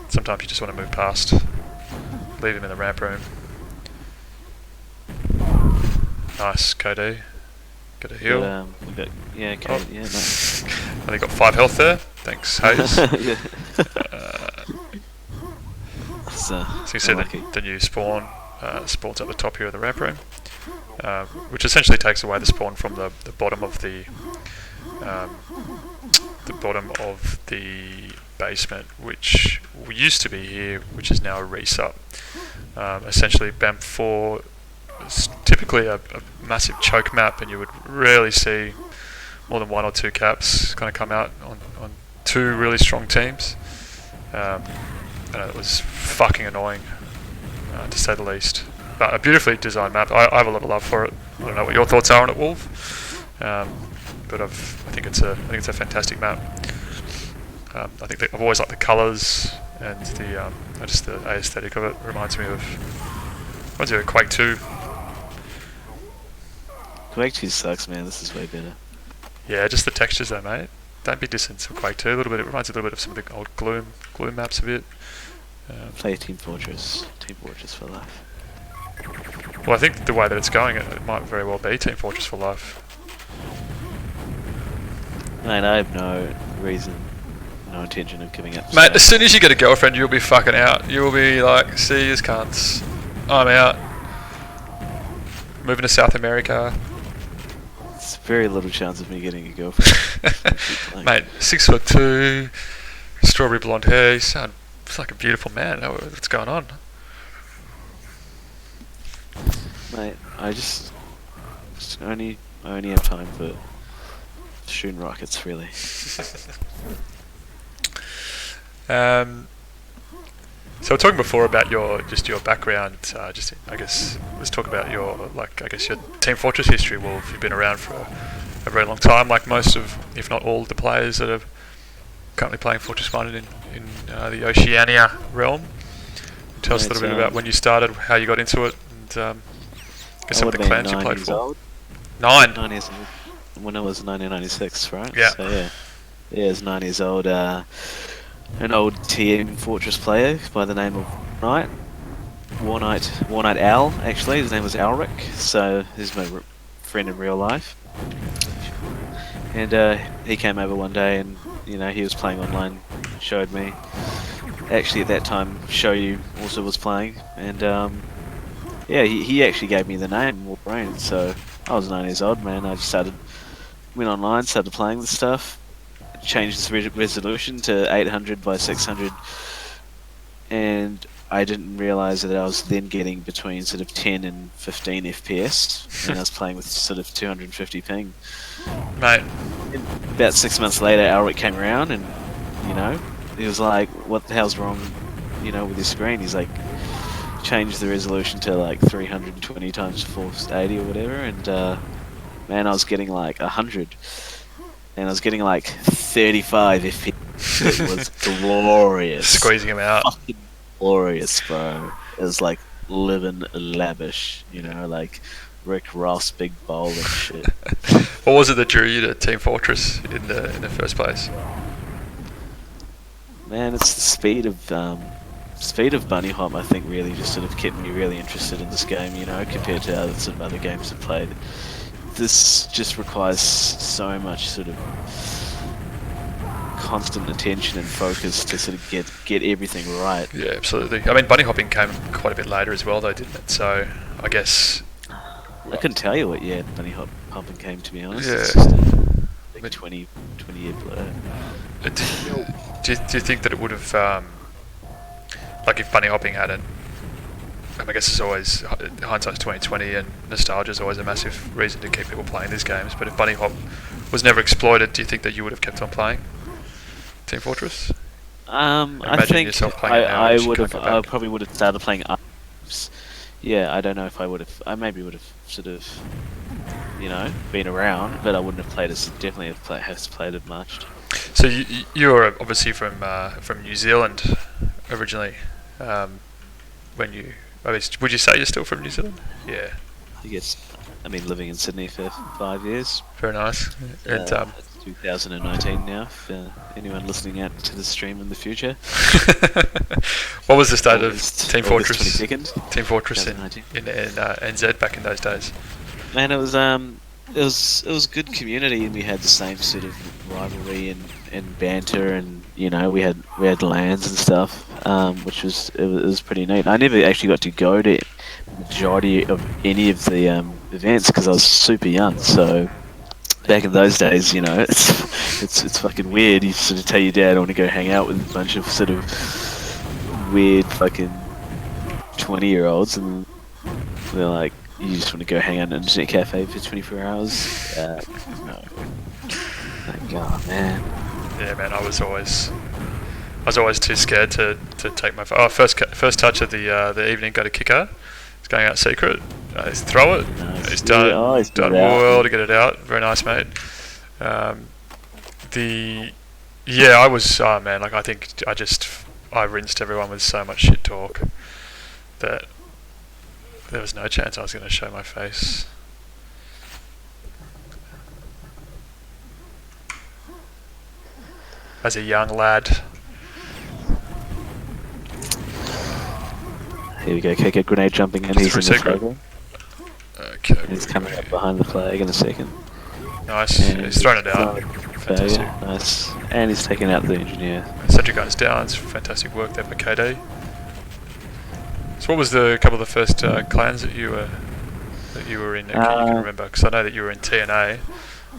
sometimes you just want to move past, leave him in the ramp room. Nice, KD. Get a heal. But, we got, yeah, okay, Oh. yeah, nice. I think got 5 health there. Thanks, Hayes. Yeah. So you see the new spawn spawns at the top here of the ramp room, which essentially takes away the spawn from the bottom of the basement, which used to be here, which is now a resup. Essentially, BAM 4 is typically a massive choke map, and you would rarely see more than 1 or 2 caps kind of come out on 2 really strong teams. And it was fucking annoying, to say the least. But a beautifully designed map. I have a lot of love for it. I don't know what your thoughts are on it, Wolf. But I think it's a fantastic map. I think I've always liked the colours and just the aesthetic of it. Reminds me of Quake 2. Quake 2 sucks, man. This is way better. Yeah, just the textures though, mate. Don't be distant to Quake 2. It reminds me a little bit of some of the old Gloom maps a bit. Play Team Fortress. Team Fortress for life. Well, I think the way that it's going, it might very well be Team Fortress for life. Mate, I have no reason, no intention of giving up. Mate, as soon as you get a girlfriend, you'll be fucking out. You'll be like, see yous cunts. I'm out. Moving to South America. It's very little chance of me getting a girlfriend. Mate, 6'2", strawberry blonde hair. You sound like a beautiful man. What's going on? Mate, I just only have time for shooting rockets, really. So we're talking before about your background. I guess let's talk about your your Team Fortress history. Well, if you've been around for a very long time, like most of, if not all, the players that are currently playing FortressOne in the Oceania realm. Tell us a little bit about when you started, how you got into it, and some of the clans you played for. Old. 9. 9 years old. When I was 1996, right? Yeah. So yeah, I was 9 years old. An old TM Fortress player by the name of Warnight Al. Actually, his name was Alric. So he's my friend in real life. And he came over one day, and he was playing online. Showed me. Actually, at that time, Shoyu also was playing, and yeah, he actually gave me the name Warbrain. So I was 9 years old, man. I just went online, started playing the stuff. Changed the resolution to 800 by 600, and I didn't realize that I was then getting between sort of 10 and 15 FPS, and I was playing with sort of 250 ping. Mate. And about 6 months later, Alric came around, and he was like, "What the hell's wrong, with your screen?" He's like, changed the resolution to like 320 times 480 or whatever, and man, I was getting like 100. And I was getting like 35 FPS. It was glorious. Squeezing him out. Fucking glorious, bro. It was like living lavish, like Rick Ross, big bowl and shit. What was it that drew you to Team Fortress in the first place? Man, it's the speed of bunny hop. I think really just sort of kept me really interested in this game. Compared to other games I've played. This just requires so much sort of constant attention and focus to sort of get everything right. Yeah, absolutely. I mean, bunny hopping came quite a bit later as well, though, didn't it? So I guess I couldn't tell you what year bunny hopping came, to be honest. Yeah. It's just a big 20 year blur. Do you think that it would have, like, if bunny hopping hadn't? I guess it's always hindsight's 20/20, and nostalgia is always a massive reason to keep people playing these games. But if bunny hop was never exploited, do you think that you would have kept on playing Team Fortress? I think I probably would have started playing others. Yeah, I don't know if I would have. I maybe would have sort of, been around, but I wouldn't have played as definitely have played it much. So you're obviously from New Zealand originally. When you, would you say you're still from New Zealand? Yeah. I guess. I mean, living in Sydney for 5 years. Very nice. And it's 2019 now. For anyone listening out to the stream in the future. What was the state of Team Fortress? 22nd, Team Fortress in NZ back in those days. Man, it was good community, and we had the same sort of rivalry and banter, and we had LANs and stuff, which was pretty neat. I never actually got to go to the majority of any of the events because I was super young. So back in those days, it's fucking weird. You sort of tell your dad I want to go hang out with a bunch of sort of weird fucking 20-year-olds, and they're like, you just want to go hang out in an internet cafe for 24 hours? No. Thank God, man. Yeah, man. I was always too scared to take my first touch of the evening. Go to kicker. It's going out secret. He's throw it. Nice. He's done. Yeah, he's done well to get it out. Very nice, mate. I was. Oh man, like I think I rinsed everyone with so much shit talk that there was no chance I was going to show my face. As a young lad. Here we go, Kicker, grenade jumping in, he's in the flag. Okay. He's coming up behind the flag in a second. Nice, he's thrown it out. Fantastic. failure. Nice. And he's taken out the engineer. Sentry gun's down. It's fantastic work there by KD. So what was the couple of the first clans that you were in? You can remember, because I know that you were in TNA.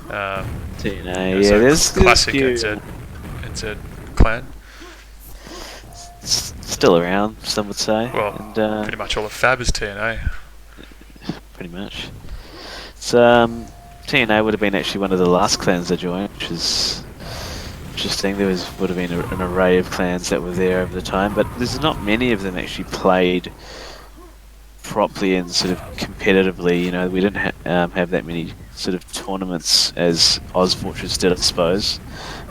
TNA, It's yeah. a There's classic few, NZ clan. still around, some would say. Well, and, pretty much all of Fab is TNA. pretty much. It's TNA would have been actually one of the last clans I joined, which is interesting. There would have been an array of clans that were there over the time, but there's not many of them actually played properly and sort of competitively. You know, we didn't have that many sort of tournaments as Fortress did, I suppose,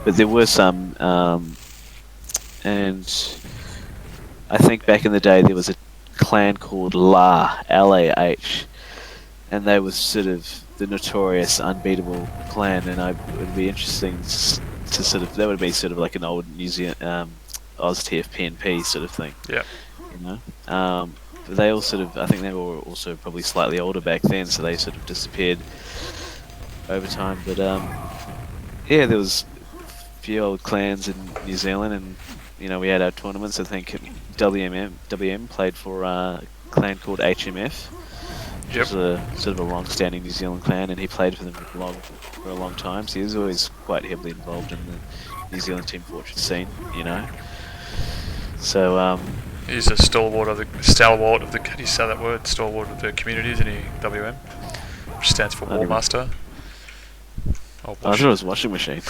but there were some, and I think back in the day there was a clan called LAH, and they were sort of the notorious unbeatable clan, and it would be interesting to sort of, that would be sort of like an old New Zealand OzTF PNP sort of thing. Yeah. You know, but they all sort of, I think they were also probably slightly older back then, so they sort of disappeared over time. But yeah, there was a few old clans in New Zealand, and you know, we had our tournaments. I think WM played for a clan called HMF. Which was a sort of a long-standing New Zealand clan, and he played for them for a long time. So he was always quite heavily involved in the New Zealand Team Fortress scene, you know. So he's a stalwart of the how do you say that word? Stalwart of the communities in WM, which stands for War Master. I thought it was washing machine.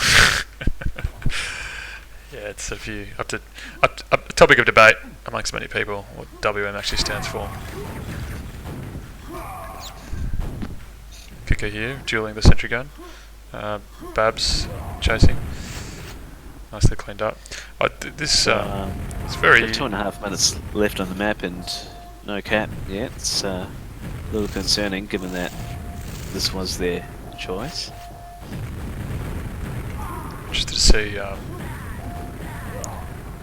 Yeah, it's a topic of debate amongst many people what WM actually stands for. Kicker here, dueling the sentry gun. Babs chasing. Nicely cleaned up. This it's very... 2.5 minutes left on the map and no cap yet. It's a little concerning given that this was their choice. Interested to see...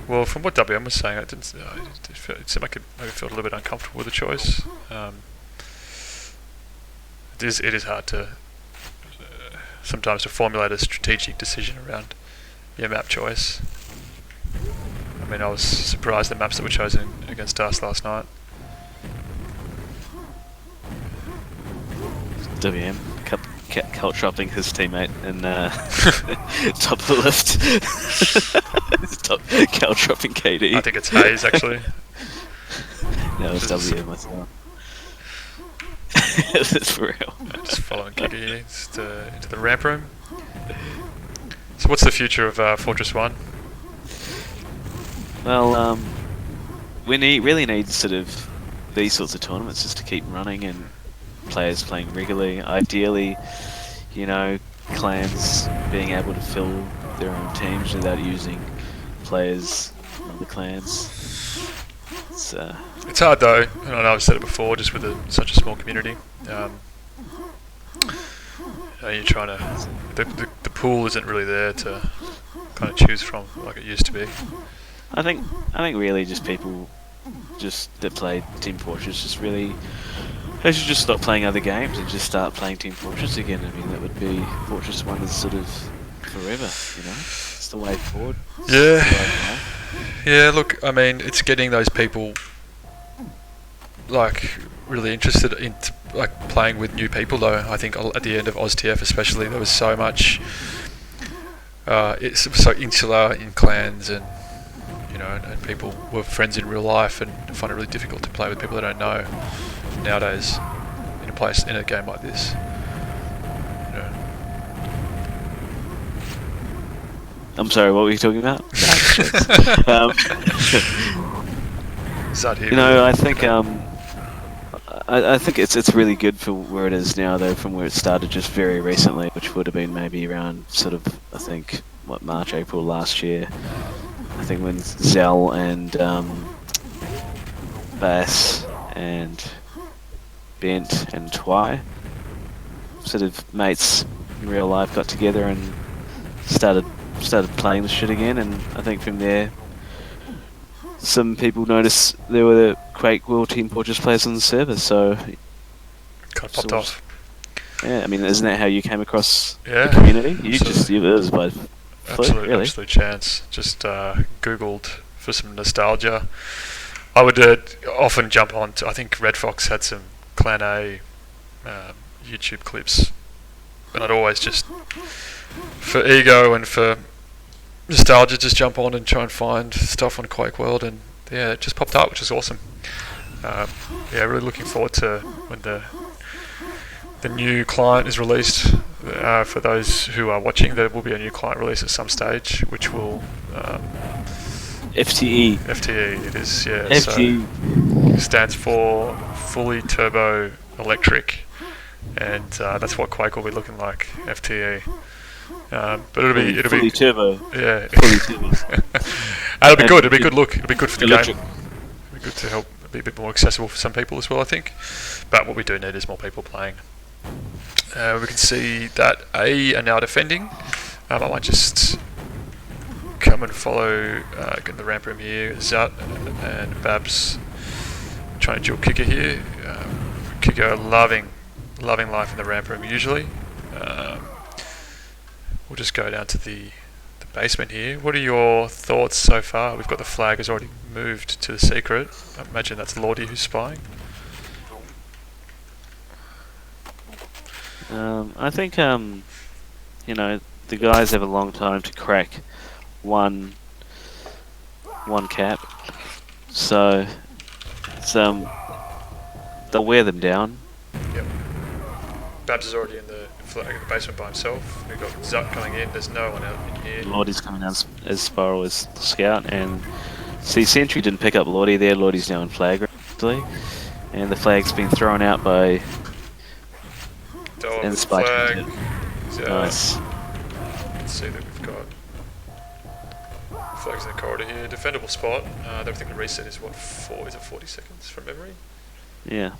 well, from what WM was saying, it seemed like it maybe felt a little bit uncomfortable with the choice. It is hard to sometimes to formulate a strategic decision around your map choice. I mean, I was surprised the maps that were chosen against us last night. WM cult shopping his teammate in top of the list. Top cult shopping KD. I think it's Hayes actually. No, it's WM myself. That's for real. Just following Giga here into the ramp room. So what's the future of FortressOne? Well, we really need sort of these sorts of tournaments just to keep running and players playing regularly. Ideally, you know, clans being able to fill their own teams without using players from other clans. It's hard though, and I know I've said it before, just with such a small community. You're trying to... The pool isn't really there to kind of choose from like it used to be. I think really just people that play Team Fortress just really... They should just stop playing other games and just start playing Team Fortress again. I mean, that would be FortressOne is sort of forever, you know? It's the way forward. Yeah. Yeah, look, I mean, it's getting those people like really interested in like playing with new people though. I think at the end of OzTF especially, there was so much it's so insular in clans, and you know, and people were friends in real life and find it really difficult to play with people they don't know nowadays in a game like this. You know. I'm sorry, what were you talking about? You know, I think I think it's really good for where it is now, though, from where it started just very recently, which would have been maybe around sort of, I think, March, April last year. I think when Zell and Bass and Bent and Twy, sort of mates in real life, got together and started playing the shit again, and I think from there some people noticed there were the Quake World Team Fortress players on the server, so kind of popped off. Yeah, I mean, isn't that how you came across Yeah, the community? You absolutely. just, it was by fluke, really. Absolute chance. Just Googled for some nostalgia. I would often jump on to, I think Red Fox had some Clan A YouTube clips, and I'd always just, for ego and for nostalgia, just jump on and try and find stuff on Quake World, and yeah, it just popped up, which is awesome. Yeah, really looking forward to when the new client is released. For those who are watching, there will be a new client release at some stage, which will FTE. FTE. It is, yeah. FTE. So stands for fully turbo electric, and that's what Quake will be looking like. FTE. But it'll fully be turbo. Yeah. Fully turbo. It'll be good. It'll be good look. It'll be good for the electric. game. It'll be good to help be a bit more accessible for some people as well, I think. But what we do need is more people playing. We can see that A are now defending. I might just come and follow get in the ramp room here. Zut and Babs trying to dual kicker here. Kicker loving life in the ramp room usually. We'll just go down to the basement here. What are your thoughts so far? We've got the flag has already moved to the secret. I imagine that's Lordy who's spying. I think you know, the guys have a long time to crack one cap, so it's, they'll wear them down. Yep. Babs is already in the basement by himself. We've got Zut coming in. There's no one out in here. Lordy's coming out as Spiral as the scout, and see, Sentry didn't pick up Lordy there. Lordy's now in flag, actually, and the flag's been thrown out by. Dog And with Spike. flag. Nice. Let's see that we've got flags in the corridor here. Defendable spot. Everything to reset is what, 40 seconds from memory? Yeah.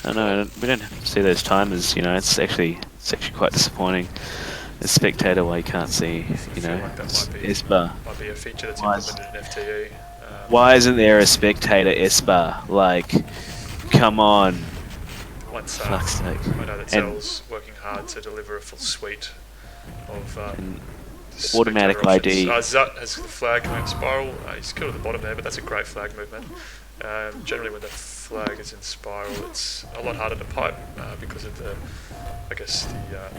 I know, we don't see those timers, you know, it's actually quite disappointing. As spectator, why you can't see, you know, Like that S-bar. might be a feature that's Why implemented in FTE. Why isn't there a spectator S-bar? Like, come on. Once Fuck's sake. I know that Zell's working hard to deliver a full suite of automatic spectator ID. options. Zut has the flag coming up Spiral. He's killed at the bottom there, but that's a great flag movement. Generally when the flag is in Spiral, it's a lot harder to pipe because of the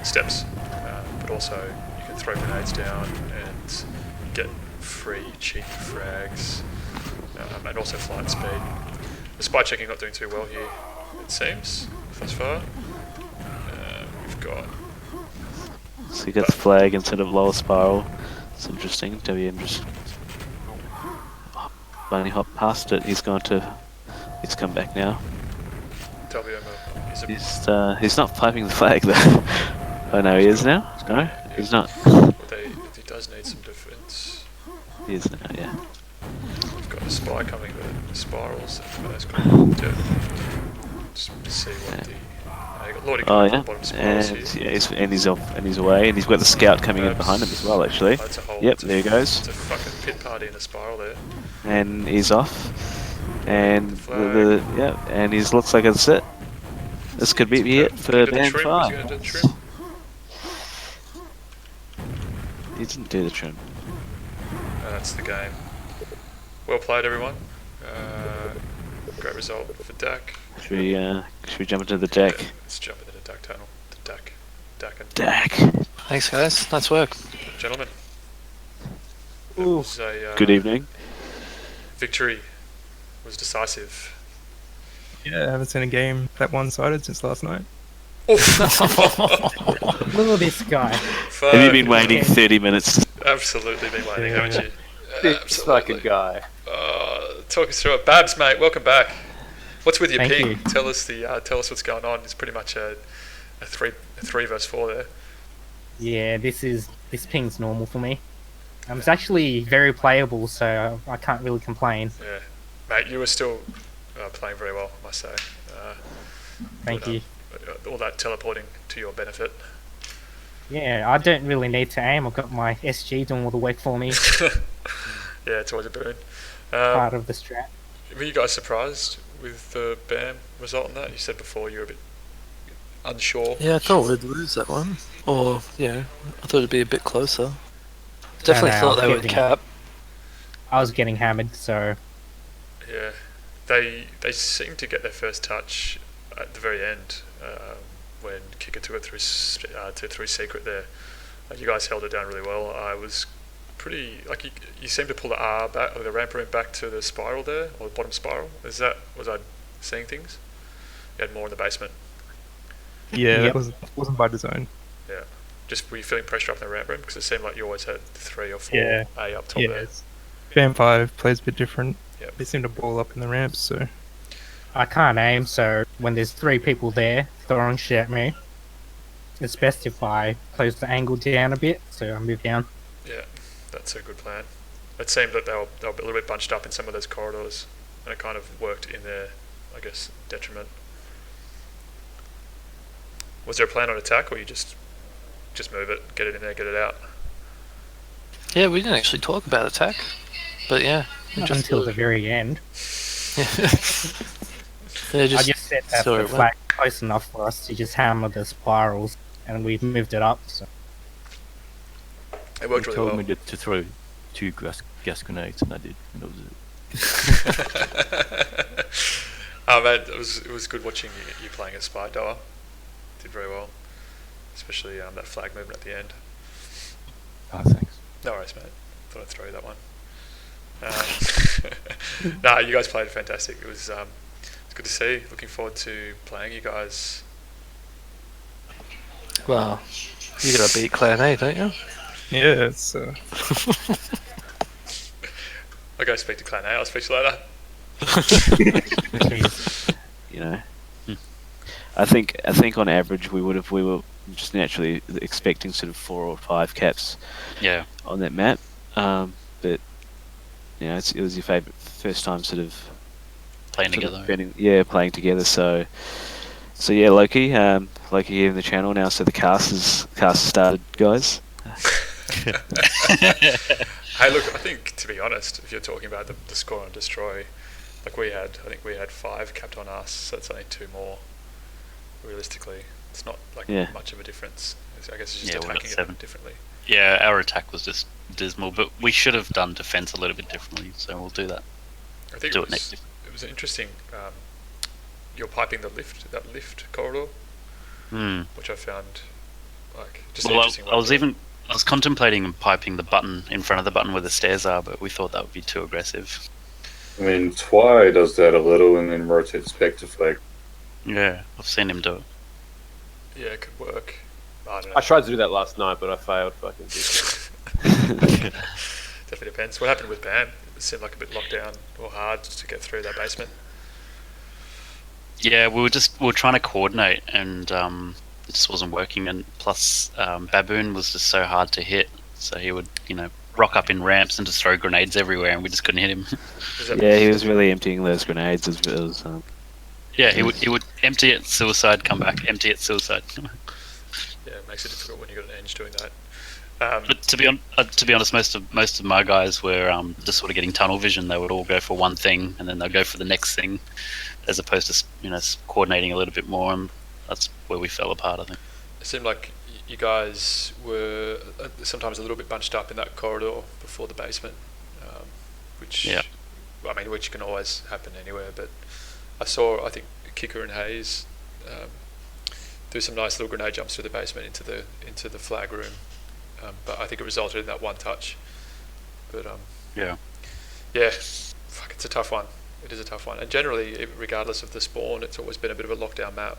steps. But also you can throw grenades down and get free cheap frags, and also flight speed. The spy checking not doing too well here, it seems, thus far. We've got... So you got the flag instead of lower Spiral. It's interesting. WM just bunny hop past it. He's come back now. WM He's not piping the flag though. Oh no, he is now? No, he's not. He does need some defense. He is now, yeah. We've got a spy coming with spirals. That's good. Yeah. Just see what the... you got Lordy coming on the bottom spirals here. And he's off, and he's away, and he's got the scout coming in behind him as well, actually. Yep, there he goes. It's a fucking pit party in a spiral there. And he's off. And and he looks like it's it. This could be it for band 5. He didn't do the trim. That's the game. Well played, everyone. Great result for DACC. Should we jump into the DACC? Let's jump into the DACC tunnel. The DACC. DACC. Thanks, guys. Nice work. Gentlemen. It was a, Good evening. Victory was decisive. Yeah, I haven't seen a game that one-sided since last night. Look at this guy. Have you been waiting 30 minutes? Absolutely been waiting, haven't you? This fucking guy. Talk us through it. Babs, mate, welcome back. What's with your Thank ping? you. Tell us what's going on. It's pretty much a 3 versus 4 there. Yeah, this ping's normal for me. It's actually very playable, so I can't really complain. Yeah, mate, you were still playing very well, I must say. Thank you. All that teleporting to your benefit. Yeah, I don't really need to aim. I've got my SG doing all the work for me. Yeah, it's always a boon. Part of the strat. Were you guys surprised with the BAM result on that? You said before you were a bit unsure. Yeah, I thought we'd lose that one. Or, I thought it'd be a bit closer. Definitely No, I thought was they would getting- cap. I was getting hammered, so Yeah, they seemed to get their first touch at the very end when Kicker took it through secret there. You guys held it down really well. I was pretty you seemed to pull the R back, or the ramp room back to the spiral there, or the bottom spiral. Was I seeing things? You had more in the basement. Yeah, Yep. that wasn't by design. Yeah. Just were you feeling pressure up in the ramp room? Because it seemed like you always had 3 or 4 Yeah. A up top Yeah, there. Bam 5 plays a bit different. Yep. They seem to ball up in the ramps, so I can't aim. So when there's 3 people there throwing shit at me, it's best if I close the angle down a bit, so I move down. Yeah, that's a good plan. It seemed that they were a little bit bunched up in some of those corridors, and it kind of worked in their, I guess, detriment. Was there a plan on attack, or you just move it, get it in there, get it out? Yeah, we didn't actually talk about attack. But yeah. we Not just until sort the of- very end. yeah, I just set that saw the it went. flag close enough for us to just hammer the spirals, and we've moved it up. So It worked You really told well. me to throw 2 gas grenades, and I did. And that was it. Oh man, it was good watching you playing as Spy Doer. Did very well, especially that flag movement at the end. Ah, thanks. No worries, mate. Thought I'd throw you that one. No, you guys played fantastic. It was good to see. Looking forward to playing you guys. Well, you gotta beat Clan A, don't you? yeah, it's I'll go speak to Clan A. I'll speak to you later. You know, I think on average we were just naturally expecting sort of 4 or 5 caps Yeah. on that map, but it was your first time sort of Playing sort of together. playing together. So yeah, Loki here in the channel now. So the cast has started, guys. Hey, look, I think, to be honest, if you're talking about the score on Destroy, I think we had 5 capped on us, so it's only 2 more. Realistically, it's not much of a difference. I guess it's just Yeah, we got attacking 7. it differently. Yeah, our attack was just dismal, but we should have done defense a little bit differently, so we'll do that. I think Do it it next was, it was interesting. You're piping that lift corridor, which I found just an Well, interesting. I was contemplating piping the button in front of the button where the stairs are, but we thought that would be too aggressive. I mean, Twy does that a little and then rotates back to flag. Yeah, I've seen him do it. Yeah, it could work. I don't know. I tried to do that last night, but I failed. Fucking Definitely depends. What happened with Bam? It seemed like a bit locked down or hard to get through that basement. Yeah, we were trying to coordinate, and it just wasn't working. And plus, Baboon was just so hard to hit, so he would rock up in ramps and just throw grenades everywhere, and we just couldn't hit him. Yeah, he was really emptying those grenades as well. Yeah, he would empty it, suicide, come back, empty it, suicide. Yeah, it makes it difficult when you got an Eng doing that. But to be honest, most of my guys were just sort of getting tunnel vision. They would all go for one thing, and then they'll go for the next thing, as opposed to coordinating a little bit more. And that's where we fell apart, I think. It seemed like you guys were sometimes a little bit bunched up in that corridor before the basement, which which can always happen anywhere. But I think Kicker and Hayes do some nice little grenade jumps through the basement into the flag room. But I think it resulted in that one touch. But yeah, it's a tough one. It is a tough one, and generally, regardless of the spawn, it's always been a bit of a lockdown map.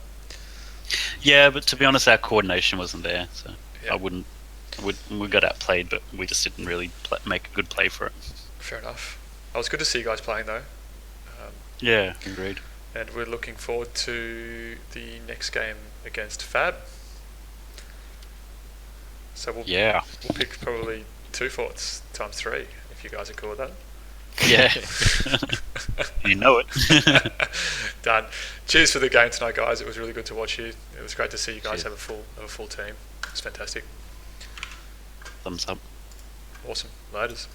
Yeah, but to be honest, our coordination wasn't there, so Yeah. we got outplayed, but we just didn't really make a good play for it. Fair enough. It was good to see you guys playing though. Yeah, agreed. And we're looking forward to the next game against Fab. So we'll pick probably 2 forts times 3 if you guys are cool with that. Yeah, you know it. Done. Cheers for the game tonight, guys. It was really good to watch you. It was great to see you guys have a full team. It's fantastic. Thumbs up. Awesome. Laters.